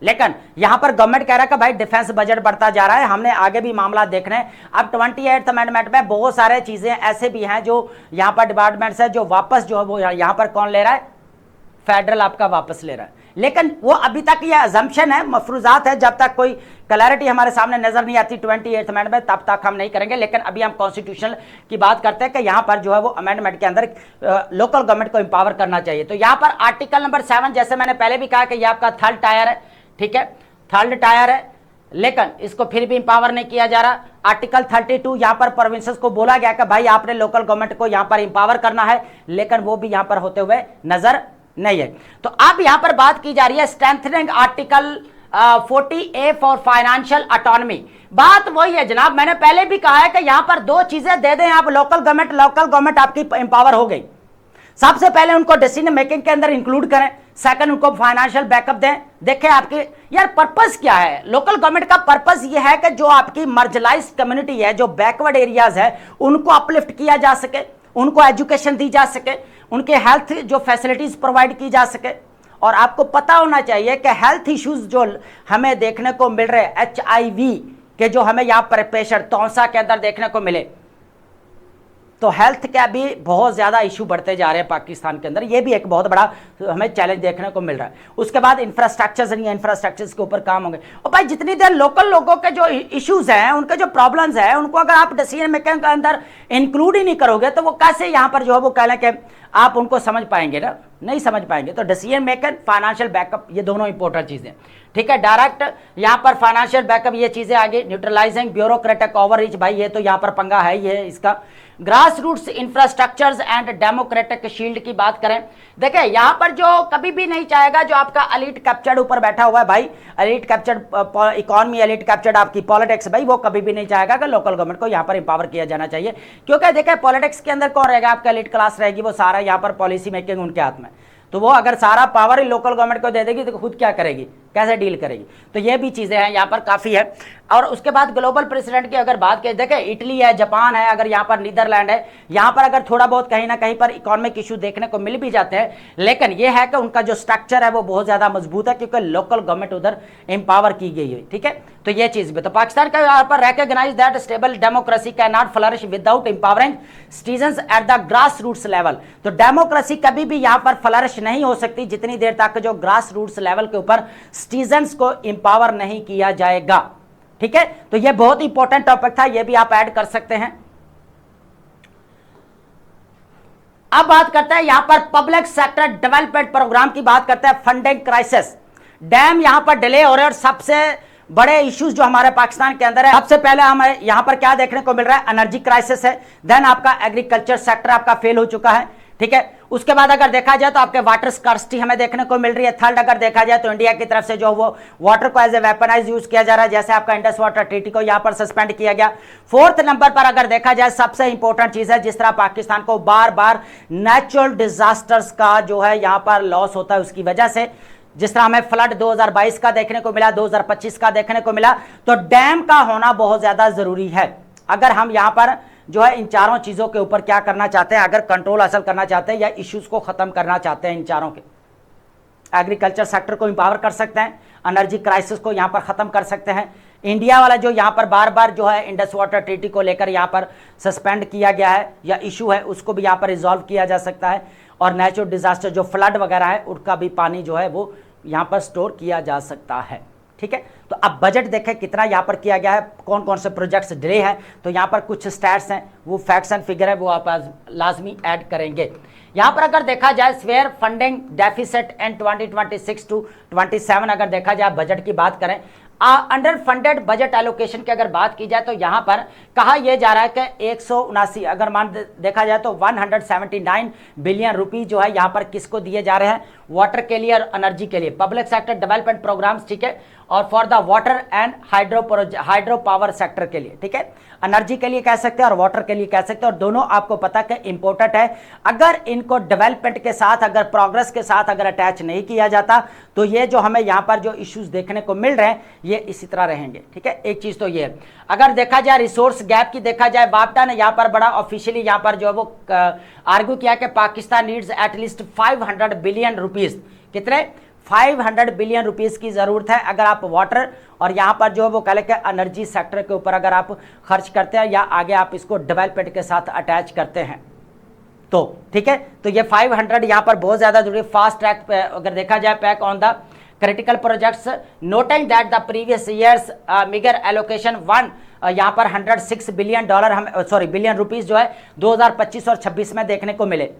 लेकिन यहां पर गवर्नमेंट कह रहा है कि भाई डिफेंस बजट बढ़ता जा रहा है, हमने आगे भी मामला देखना है। अब 28th अमेंडमेंट में बहुत सारे चीजें ऐसे भी हैं जो यहां पर डिपार्टमेंट से जो वापस जो है वो यहां पर कौन ले रहा है, फेडरल आपका वापस ले रहा है। लेकिन वो अभी तक ये अजम्पशन है, मफरूजात है, जब तक कोई क्लैरिटी हमारे सामने नजर नहीं आती 28th अमेंडमेंट में, तब तक हम नहीं करेंगे। लेकिन अभी हम कॉन्स्टिट्यूशनल की बात करते हैं कि यहां पर जो है वो अमेंडमेंट के अंदर लोकल गवर्नमेंट को इंपावर करना चाहिए। तो यहां पर आर्टिकल नंबर 7, जैसे मैंने पहले भी कहा कि यह आपका थर्ड टायर है, ठीक है, थर्ड टायर है, लेकिन इसको फिर भी इंपावर नहीं किया जा रहा। आर्टिकल 32 यहाँ पर प्रोविंसेस को बोला गया कि भाई आपने लोकल गवर्नमेंट को यहाँ पर इंपावर करना है, लेकिन वो भी यहाँ पर होते हुए नजर नहीं है। तो अब यहाँ पर बात की जा रही है strengthening article 40A for financial autonomy. बात वही है जनाब, मैंने पहले भी कहा है कि यहां पर दो चीजें दे दें आप, लोकल गवर्नमेंट आपकी एम्पावर हो गई। सबसे पहले उनको डिसीजन मेकिंग के अंदर इंक्लूड करें, सेकंड उनको फाइनेंशियल बैकअप दें। देखें आपकी यार पर्पस क्या है, लोकल गवर्नमेंट का पर्पस यह है कि जो आपकी मार्जिनलाइज्ड कम्युनिटी है, जो बैकवर्ड एरियाज है, उनको अपलिफ्ट किया जा सके, उनको एजुकेशन दी जा सके, उनके हेल्थ जो फैसिलिटीज प्रोवाइड की जा सके। और आपको पता होना चाहिए कि हेल्थ इश्यूज जो हमें देखने को मिल रहे, HIV के जो हमें यहां पर पेशेंट तौसा के अंदर देखने को मिले, तो हेल्थ का भी बहुत ज्यादा इशू बढ़ते जा रहे हैं पाकिस्तान के अंदर। ये भी एक बहुत बड़ा हमें चैलेंज देखने को मिल रहा है। उसके बाद इंफ्रास्ट्रक्चर के ऊपर काम होंगे। और भाई जितनी देर लोकल लोगों के जो इश्यूज हैं, उनके जो प्रॉब्लम्स हैं, उनको अगर आप डिसीजन मेकिंग के अंदर इंक्लूड ही नहीं करोगे तो वो कैसे यहां पर जो है वो कह लें कि आप उनको समझ पाएंगे ना, नहीं समझ पाएंगे। तो डिसीजन मेकर, फाइनेंशियल बैकअप, ये दोनों इंपॉर्टेंट चीजें, ठीक है। डायरेक्ट यहां पर फाइनेंशियल बैकअप, ये चीजें आगे। न्यूट्रलाइजिंग ब्यूरोक्रेटिक ओवररीच, भाई ये तो यहां पर पंगा है ही है इसका। Grass roots infrastructures and democratic shield की बात करें, देखें यहां पर जो कभी भी नहीं चाहेगा जो आपका एलीट कैप्चर्ड ऊपर बैठा हुआ है, भाई elite captured economy, elite captured आपकी पॉलिटिक्स, भाई वो कभी भी नहीं चाहेगा कि लोकल गवर्नमेंट को यहां पर इंपावर किया जाना चाहिए। क्योंकि देखें पॉलिटिक्स के अंदर कौन रहेगा, आपका एलीट क्लास रहेगी, वो सारा यहां पर पॉलिसी मेकिंग उनके हाथ में। तो वो अगर सारा पावर ही लोकल गवर्नमेंट को दे देगी तो खुद क्या करेगी, कैसे डील करेगी। तो ये भी चीजें हैं यहाँ पर काफी है। और उसके बाद ग्लोबल प्रेसिडेंट की अगर बात करें, देखें इटली है, जापान है, अगर यहाँ पर नीदरलैंड है, यहाँ पर अगर थोड़ा बहुत कहीं ना कहीं पर इकोनॉमिक इशू देखने को मिल भी जाते हैं, लेकिन ये है कि उनका जो स्ट्रक्चर है वो बहुत ज्यादा मजबूत है, क्योंकि लोकल गवर्नमेंट उधर एम्पावर की गई है, ठीक है। तो ये चीज भी, तो पाकिस्तान का यहाँ पर recognise that stable democracy can not flourish without empowering citizens at the grass roots level. तो डेमोक्रेसी कभी भी यहाँ पर फ्लरिश नहीं हो सकती जितनी देर तक जो ग्रास रूट्स लेवल के ऊपर सिटीजंस को एम्पावर नहीं किया जाएगा, ठीक है। तो ये बहुत इंपॉर्टेंट टॉपिक था, ये भी आप ऐड कर सकते हैं। अब बात करते हैं यहां पर पब्लिक सेक्टर डेवलपमेंट प्रोग्राम की बात करते हैं। फंडिंग क्राइसिस, डैम यहां पर डिले हो रहे हैं, और सबसे बड़े इश्यूज जो हमारे पाकिस्तान के अंदर है, सबसे पहले हमें यहां पर क्या देखने को मिल रहा है, एनर्जी क्राइसिस है। देन आपका एग्रीकल्चर सेक्टर आपका फेल हो चुका है, ठीक है। उसके बाद अगर देखा जाए तो आपके वाटर स्कार्सिटी हमें देखने को मिल रही है। थर्ड अगर देखा जाए तो इंडिया की तरफ से जो वो वाटर को एज ए वेपनाइज यूज किया जा रहा है, जैसे आपका इंडस वाटर ट्रीटी को यहां पर सस्पेंड किया गया। फोर्थ नंबर पर अगर देखा जाए सबसे इंपॉर्टेंट चीज है, जिस तरह पाकिस्तान को बार बार नेचुरल डिजास्टर्स का जो है यहां पर लॉस होता है, उसकी वजह से जिस तरह हमें फ्लड 2022 का देखने को मिला, 2025 का देखने को मिला, तो डैम का होना बहुत ज्यादा जरूरी है। अगर हम यहां पर जो है इन चारों चीजों के ऊपर क्या करना चाहते हैं, अगर कंट्रोल हासिल करना चाहते हैं या इश्यूज को खत्म करना चाहते हैं, इन चारों के, एग्रीकल्चर सेक्टर को इंपावर कर सकते हैं, एनर्जी क्राइसिस को यहां पर खत्म कर सकते हैं, इंडिया वाला जो यहां पर बार बार जो है इंडस वाटर ट्रीटी को लेकर यहां पर सस्पेंड किया गया है या इशू है, उसको भी यहां पर रिजॉल्व किया जा सकता है, और नेचुरल डिजास्टर जो फ्लड वगैरह है उनका भी पानी जो है वो यहां पर स्टोर किया जा सकता है, ठीक है। तो अब बजट देखें कितना यहां पर किया गया है, कौन कौन से प्रोजेक्ट्स डिले हैं, तो यहां पर कुछ स्टैट्स हैं, वो फैक्ट्स एंड फिगर है, वो आप लाजमी ऐड करेंगे। यहां पर अगर देखा जाए severe funding deficit and 2026 to 27 अगर देखा जाए बजट की बात करें, अंडर फंडेड बजट एलोकेशन की अगर बात की जाए तो यहां पर कहा यह जा रहा है कि 179 अगर मान देखा जाए तो 179 बिलियन रुपी जो है यहां पर किसको दिए जा रहे हैं, वाटर के लिए और एनर्जी के लिए, पब्लिक सेक्टर डेवलपमेंट प्रोग्राम्स, ठीक है, और for the water and hydro power sector के लिए, ठीक है, एनर्जी के लिए कह सकते हैं और वाटर के लिए कह सकते हैं, और दोनों आपको पता कि इंपॉर्टेंट है। अगर इनको डेवलपमेंट के साथ, अगर प्रोग्रेस के साथ अगर अटैच नहीं किया जाता तो ये जो हमें यहां पर जो इश्यूज देखने को मिल रहे हैं ये इसी तरह रहेंगे, ठीक है। एक चीज तो ये है। अगर देखा जाए रिसोर्स गैप की देखा जाए, वापडा ने यहां पर बड़ा ऑफिशियली यहां पर जो है वो आर्ग्यू किया कि Pakistan needs at least 500 billion rupees, कितने 500 बिलियन रुपीस की जरूरत है अगर आप वाटर और यहां पर जो है वो कह लें कि एनर्जी सेक्टर के ऊपर अगर आप खर्च करते हैं या आगे आप इसको डेवलपमेंट के साथ अटैच करते हैं तो, ठीक है। तो ये 500 यहां पर बहुत ज्यादा जरूरी। फास्ट ट्रैक पे अगर देखा जाए pack on the critical projects, noting that the previous years megger allocation यहां पर 106 बिलियन डॉलर हम बिलियन रुपीस जो है 2025 और 26 में देखने को मिले,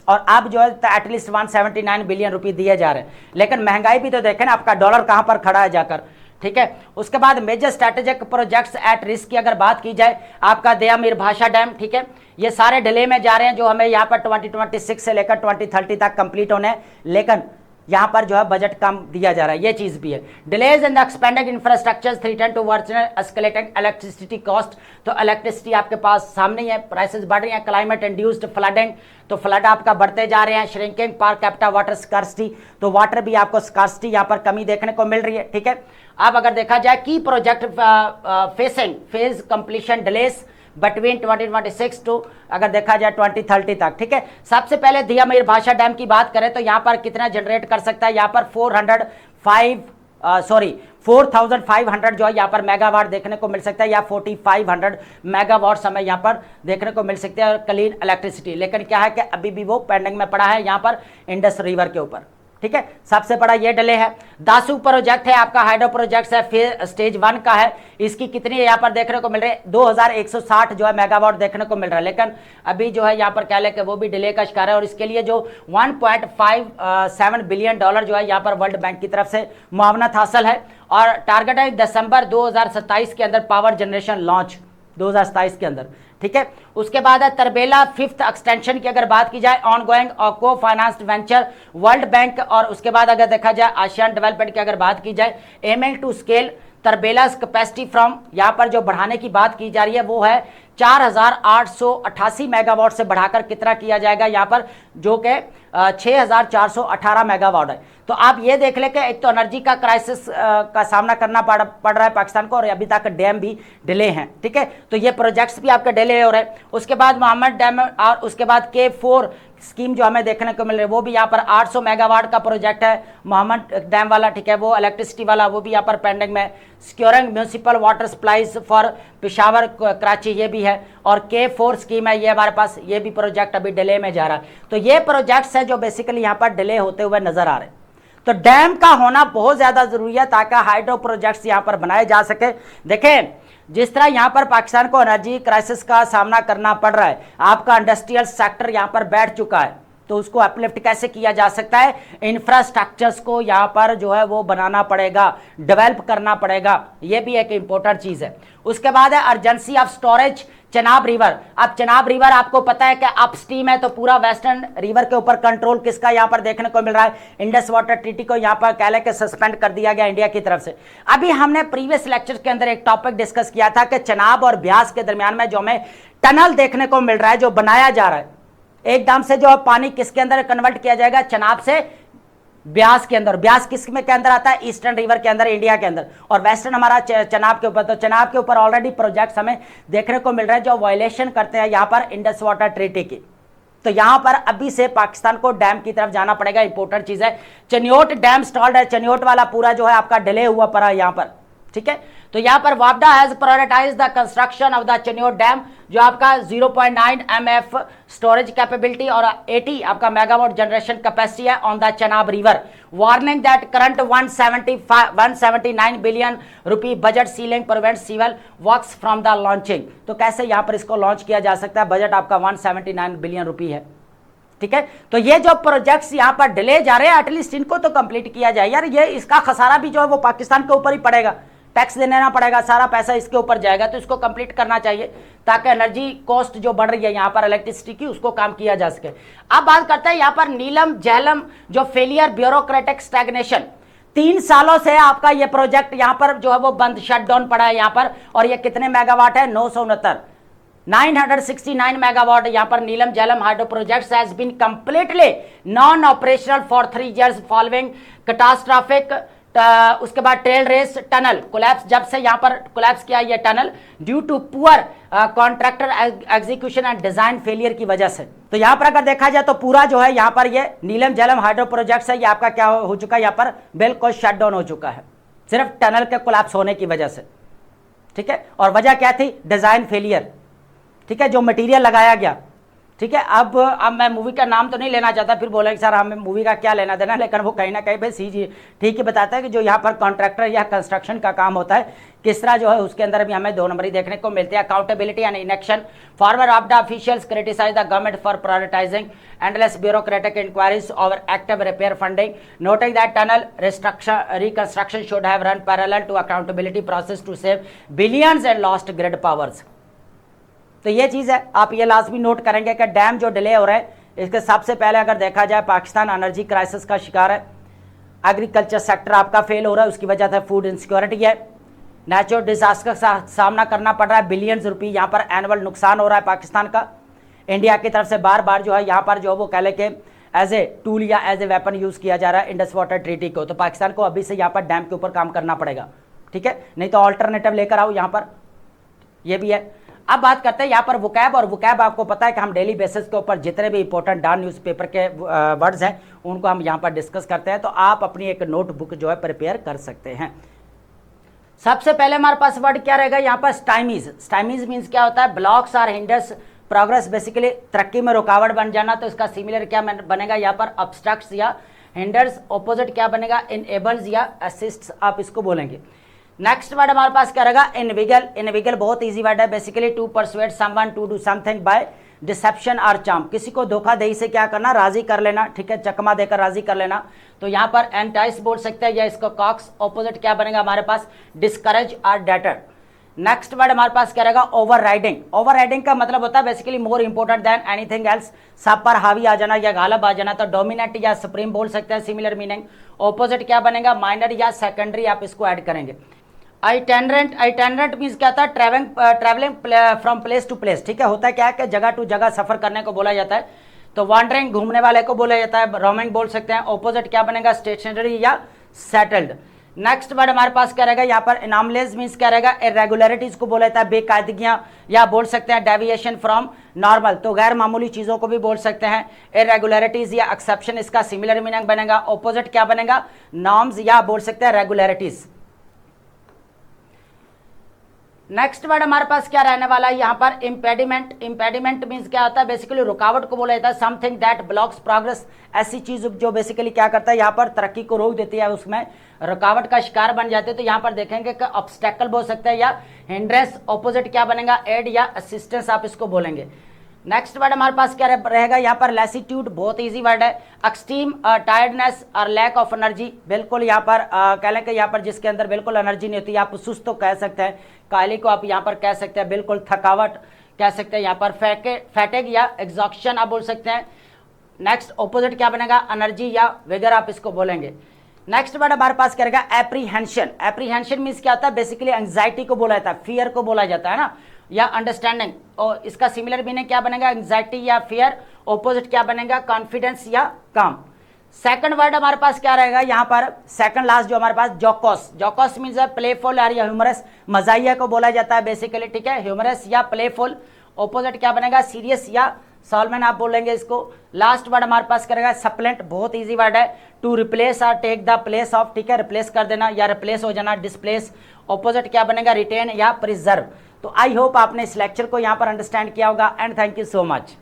और अब जो है एटलीस्ट 179 बिलियन रुपए दिए जा रहे हैं। लेकिन महंगाई भी तो देखें ना, आपका डॉलर कहां पर खड़ा है जाकर, ठीक है। उसके बाद major strategic projects at risk की अगर बात की जाए, आपका दया मीर भाषा डैम, ठीक है, ये सारे डिले में जा रहे हैं, जो हमें यहाँ पर 2026 से लेकर 2030 तक कंप्लीट होने हैं, लेकिन यहाँ पर जो है बजट कम दिया जा रहा है, ये चीज़ भी है। Delays in the expanded infrastructure threaten to virtual escalating electricity cost, तो इलेक्ट्रिसिटी आपके पास सामने ही है, प्राइसेस बढ़ रही हैं। क्लाइमेट इंड्यूस्ड फ्लडिंग, तो फ्लड आपका बढ़ते जा रहे हैं। Shrinking per capita water scarcity, तो वाटर भी आपको स्कार्सिटी यहाँ पर कमी देखने को मिल रही है, ठीक है। अब अगर देखा जाए की project facing phase completion delays between 2026 to अगर देखा जाए 2030 तक, ठीक है। सबसे पहले दिया मीर भाषा डैम की बात करें तो यहाँ पर कितना जनरेट कर सकता है, यहाँ पर 4,500 जो है यहाँ पर मेगावाट देखने को मिल सकता है, या 4,500 मेगावाट हमें यहाँ पर देखने को मिल सकते हैं क्लीन इलेक्ट्रिसिटी। लेकिन क्या है कि अभी भी वो पेंडिंग में पड़ा है यहाँ पर इंडस रिवर के ऊपर, ठीक है। सबसे बड़ा ये डिले है। दासू प्रोजेक्ट है आपका, हाइड्रो प्रोजेक्ट है, फिर स्टेज 1 का है, इसकी कितनी यहाँ पर देखने को मिल रही है, 2160 जो है मेगावाट देखने को मिल रहा है, लेकिन अभी जो है यहाँ पर कह लें कि वो भी डिले का शिकार है। और इसके लिए जो 1.57 बिलियन डॉलर जो है यहाँ पर वर्ल्ड बैंक की तरफ से मुआवनत हासिल है, और टारगेट है दिसंबर 2027 के अंदर पावर जनरेशन लॉन्च 2027 के अंदर, ठीक है। उसके बाद है तरबेला 5th एक्सटेंशन की अगर बात की जाए, ऑनगोइंग और को फाइनेंस्ड वेंचर वर्ल्ड बैंक, और उसके बाद अगर देखा जाए आसियान डेवलपमेंट की अगर बात की जाए, aiming to scale Tarbela's capacity from, यहाँ पर जो बढ़ाने की बात की जा रही है वो है 4,888 मेगावाट से बढ़ाकर कितना किया जाएगा यहाँ पर, जो कि 6,418 मेगावाट है। तो आप ये देख लें कि एक तो एनर्जी का क्राइसिस का सामना करना पड़ रहा है पाकिस्तान को, और अभी तक डैम भी डिले हैं, ठीक है। तो ये प्रोजेक्ट्स भी आपके डिले हो रहे हैं। उसके बाद मोहम्मद डैम, और उसके बाद K4 स्कीम जो हमें देखने को मिल रही है, वो भी यहाँ पर 800 मेगावाट का प्रोजेक्ट है मोहम्मद डैम वाला, ठीक है, वो इलेक्ट्रिसिटी वाला, वो भी यहाँ पर पेंडिंग में। Securing municipal water supplies for Peshawar Karachi, ये भी है। और K4 स्कीम है ये हमारे पास, ये भी प्रोजेक्ट अभी डिले में जा रहा है। तो ये प्रोजेक्ट्स है जो बेसिकली यहाँ पर डिले होते हुए नजर आ रहे हैं। तो डैम का होना बहुत ज्यादा जरूरी है ताकि हाइड्रो प्रोजेक्ट्स यहां पर बनाए जा सके। देखें जिस तरह यहां पर पाकिस्तान को एनर्जी क्राइसिस का सामना करना पड़ रहा है, आपका इंडस्ट्रियल सेक्टर यहां पर बैठ चुका है, तो उसको अपलिफ्ट कैसे किया जा सकता है, इंफ्रास्ट्रक्चर्स को यहां पर जो है वो बनाना पड़ेगा, डेवलप करना पड़ेगा, ये भी एक इंपॉर्टेंट चीज है। उसके बाद है urgency of storage Chenab river. अब चनाब रिवर आपको पता है कि अपस्ट्रीम है, तो पूरा वेस्टर्न रिवर के ऊपर कंट्रोल किसका यहां पर देखने को मिल रहा है, इंडस वाटर ट्रीटी को यहां पर कह लें कि सस्पेंड कर दिया गया इंडिया की तरफ से। अभी हमने प्रीवियस लेक्चर के अंदर एक टॉपिक डिस्कस किया था कि चनाब और ब्यास के दरमियान में जो हमें टनल देखने को मिल रहा है, जो बनाया जा रहा है, एकदम से जो पानी किसके अंदर कन्वर्ट किया जाएगा, चनाब से ब्यास के अंदर। ब्यास किस में के अंदर आता है, ईस्टर्न रिवर के अंदर, इंडिया के अंदर, और वेस्टर्न हमारा चनाब के ऊपर। तो चनाब के ऊपर ऑलरेडी प्रोजेक्ट्स हमें देखने को मिल रहे हैं जो वायलेशन करते हैं यहां पर इंडस वाटर ट्रीटी की। तो यहां पर अभी से पाकिस्तान को डैम की तरफ जाना पड़ेगा, इंपॉर्टेंट चीज है। चनियोट डैम स्टॉल्ड है, चनियोट वाला पूरा जो है आपका डिले हुआ पड़ा यहां पर, ठीक है। तो यहां पर वापडा has prioritise the construction of the Chiniot dam, जो आपका 0.9 MF स्टोरेज कैपेबिलिटी और 80 आपका मेगावाट जनरेशन कैपेसिटी है on the Chenab river, warning that current 179 billion rupee budget ceiling prevent civil works from the launching. तो कैसे यहां पर इसको लॉन्च किया जा सकता है, बजट आपका 179 बिलियन रुपी है, ठीक है। तो ये जो प्रोजेक्ट्स यहां पर डिले जा रहे हैं, एटलीस्ट इनको तो कंप्लीट किया जाए यार। ये इसका खसारा भी जो है वो पाकिस्तान के ऊपर ही पड़ेगा, टैक्स देना पड़ेगा, सारा पैसा इसके ऊपर जाएगा, तो इसको कंप्लीट करना चाहिए ताकि एनर्जी कॉस्ट जो बढ़ रही है यहां पर इलेक्ट्रिसिटी की, उसको काम किया जा सके। अब बात करते हैं यहां पर नीलम झेलम जो फेलियर ब्यूरोक्रेटिक स्टैग्नेशन, 3 सालों से आपका ये प्रोजेक्ट यहां पर जो है वो बंद, शट डाउन पड़ा है यहां पर। और ये कितने मेगावाट है, 969 मेगावाट यहां पर Neelum Jhelum hydro project has been completely non operational for 3 years following catastrophic. उसके बाद टेल रेस टनल कोलैप्स, जब से यहां पर कोलैप्स किया ये tunnel due to poor contractor execution and design failure की वजह से। तो यहां पर अगर देखा जाए तो पूरा जो है यहां पर ये नीलम झेलम हाइड्रो प्रोजेक्ट है, ये आपका क्या हो चुका है, यहां पर बिल्कुल शट डाउन हो चुका है, सिर्फ टनल के कोलैप्स होने की वजह से, ठीक है। और वजह क्या थी, डिजाइन फेलियर, ठीक है, जो मटेरियल लगाया गया ठीक है। अब मैं मूवी का नाम तो नहीं लेना चाहता, फिर बोलेंगे सर हमें मूवी का क्या लेना देना, लेकिन वो कहीं ना कहीं भाई सी जी ठीक ही बताता है कि जो यहाँ पर कॉन्ट्रैक्टर या कंस्ट्रक्शन का काम होता है किस तरह जो है उसके अंदर भी हमें 2 नंबरी देखने को मिलते हैं। Accountability and inaction, former of the officials criticise the government for prioritising endless bureaucratic inquiries over active repair funding, noting that tunnel reconstruction should have run parallel to accountability process to save billions and lost grid powers. तो ये चीज़ है, आप ये लाजमी note करेंगे कि dam जो delay हो रहा है इसके सबसे पहले अगर देखा जाए पाकिस्तान एनर्जी क्राइसिस का शिकार है, एग्रीकल्चर सेक्टर आपका फेल हो रहा है, उसकी वजह से फूड इनसिक्योरिटी है, नेचुरल डिजास्टर का सामना करना पड़ रहा है, बिलियंस रुपये यहाँ पर एनुअल नुकसान हो रहा है पाकिस्तान का। इंडिया की तरफ से बार बार जो है यहाँ पर जो वो कह ले कि एज ए टूल या एज ए वेपन यूज़ किया जा रहा है इंडस वाटर ट्रीटी को। तो पाकिस्तान को अभी से यहाँ पर डैम के ऊपर काम करना पड़ेगा, ठीक है, नहीं तो ऑल्टरनेटिव लेकर आओ यहाँ पर, ये भी है। अब बात करते हैं यहाँ पर वोकैब, और वोकैब आपको पता है कि हम डेली बेसिस के ऊपर जितने भी इंपॉर्टेंट डॉन न्यूज़पेपर के वर्ड्स हैं उनको हम यहाँ पर डिस्कस करते हैं, तो आप अपनी एक नोटबुक जो है प्रिपेयर कर सकते हैं। सबसे पहले हमारे पास वर्ड क्या रहेगा यहाँ पर, स्टाइमीज। स्टाइमीज मीन्स क्या होता है, ब्लॉक्स और हिंडर्स प्रोग्रेस, बेसिकली तरक्की में रुकावट बन जाना। तो इसका सिमिलर क्या बनेगा यहाँ पर, ऑब्स्ट्रक्ट्स या हिंडर्स। ऑपोजिट क्या बनेगा, इनेबल्स या असिस्ट्स, आप इसको बोलेंगे। नेक्स्ट वर्ड हमारे पास क्या रहेगा, इनविगल। इनविगल बहुत इजी वर्ड है, basically to persuade someone to do something by deception और चार्म, किसी को धोखाधड़ी से क्या करना, राजी कर लेना, ठीक है, चकमा देकर राजी कर लेना। तो यहाँ पर एंटाइस बोल सकते हैं या इसको कॉक्स। ऑपोजिट क्या बनेगा हमारे पास, डिस्करेज और डेटर। नेक्स्ट वर्ड हमारे पास क्या रहेगा, ओवर राइडिंग। ओवर राइडिंग का मतलब होता है बेसिकली मोर इंपोर्टेंट देन एनीथिंग एल्स, सब पर हावी आ जाना या गालब आ जाना। तो डोमिनेट या सुप्रीम बोल सकते हैं, सिमिलर मीनिंग। ऑपोजिट क्या बनेगा, माइनर या सेकेंडरी, आप इसको ऐड करेंगे। आइटेंडेंट, आइटेंडेंट मीन्स क्या होता है, travelling from place to place, ठीक है, होता है क्या है कि जगह टू जगह सफर करने को बोला जाता है। तो वॉन्डरिंग, घूमने वाले को बोला जाता है, रोमिंग बोल सकते हैं। ऑपोजिट क्या बनेगा, स्टेशनरी या सेटल्ड। नेक्स्ट वर्ड हमारे पास क्या रहेगा यहाँ पर, एनॉमलीज मीन्स क्या रहेगा, इरेगुलरिटीज को बोला जाता है, बेकायदगियां, या बोल सकते हैं डेविएशन फ्रॉम नॉर्मल, तो गैर मामूली चीजों को भी बोल सकते हैं इरेगुलरिटीज या एक्सेप्शन, इसका सिमिलर मीनिंग बनेगा। ऑपोजिट क्या बनेगा, नॉर्म्स या बोल सकते हैं रेगुलरिटीज। नेक्स्ट वर्ड हमारे पास क्या रहने वाला है यहाँ पर, इम्पेडिमेंट। इम्पेडिमेंट मीन्स क्या होता है, बेसिकली रुकावट को बोला जाता है, समथिंग दैट ब्लॉक्स प्रोग्रेस, ऐसी चीज जो बेसिकली क्या करता है यहाँ पर तरक्की को रोक देती है, उसमें रुकावट का शिकार बन जाते हैं। तो यहाँ पर देखेंगे कि ऑब्स्टेकल बोल सकते हैं या हिंड्रेंस। ऑपोजिट क्या बनेगा, एड या असिस्टेंस, आप इसको बोलेंगे। नेक्स्ट वर्ड हमारे पास क्या रहेगा यहाँ पर, लैसिट्यूड, बहुत इजी वर्ड है। एक्सट्रीम टायर्डनेस और लैक ऑफ एनर्जी, बिल्कुल यहाँ पर कह लें कि यहाँ पर जिसके अंदर बिल्कुल एनर्जी नहीं होती, आप सुस्त तो कह सकते हैं, कायली को आप यहाँ पर कह सकते हैं, बिल्कुल थकावट कह सकते हैं यहाँ पर, फैटिग या एग्जॉक्शन आप बोल सकते हैं। नेक्स्ट ऑपोजिट क्या बनेगा, एनर्जी या विगर, आप इसको बोलेंगे। नेक्स्ट वर्ड हमारे पास क्या रहेगा, एप्रीहेंशन। एप्रीहेंशन मीन्स क्या होता है, बेसिकली एंग्जाइटी को बोला जाता है, फियर को बोला जाता है ना, या अंडरस्टैंडिंग, और इसका सिमिलर मीनिंग क्या बनेगा, एंग्जाइटी या फियर। ऑपोजिट क्या बनेगा, कॉन्फिडेंस या काम। सेकंड वर्ड हमारे पास क्या रहेगा यहाँ पर, सेकंड लास्ट जो हमारे पास, जोकोस। जोकोस मीन्स प्लेफुल या ह्यूमरस, मजाइया को बोला जाता है बेसिकली, ठीक है, ह्यूमरस या प्लेफुल। ऑपोजिट क्या बनेगा, सीरियस या सॉल्मन, आप बोलेंगे इसको। लास्ट वर्ड हमारे पास क्या रहेगा, सप्लेंट, बहुत इजी वर्ड है, टू रिप्लेस और टेक द प्लेस ऑफ, ठीक है, रिप्लेस कर देना या रिप्लेस हो जाना, डिस्प्लेस। ऑपोजिट क्या बनेगा, रिटेन या प्रिजर्व। तो आई होप आपने इस लेक्चर को यहाँ पर अंडरस्टैंड किया होगा, and thank you so much.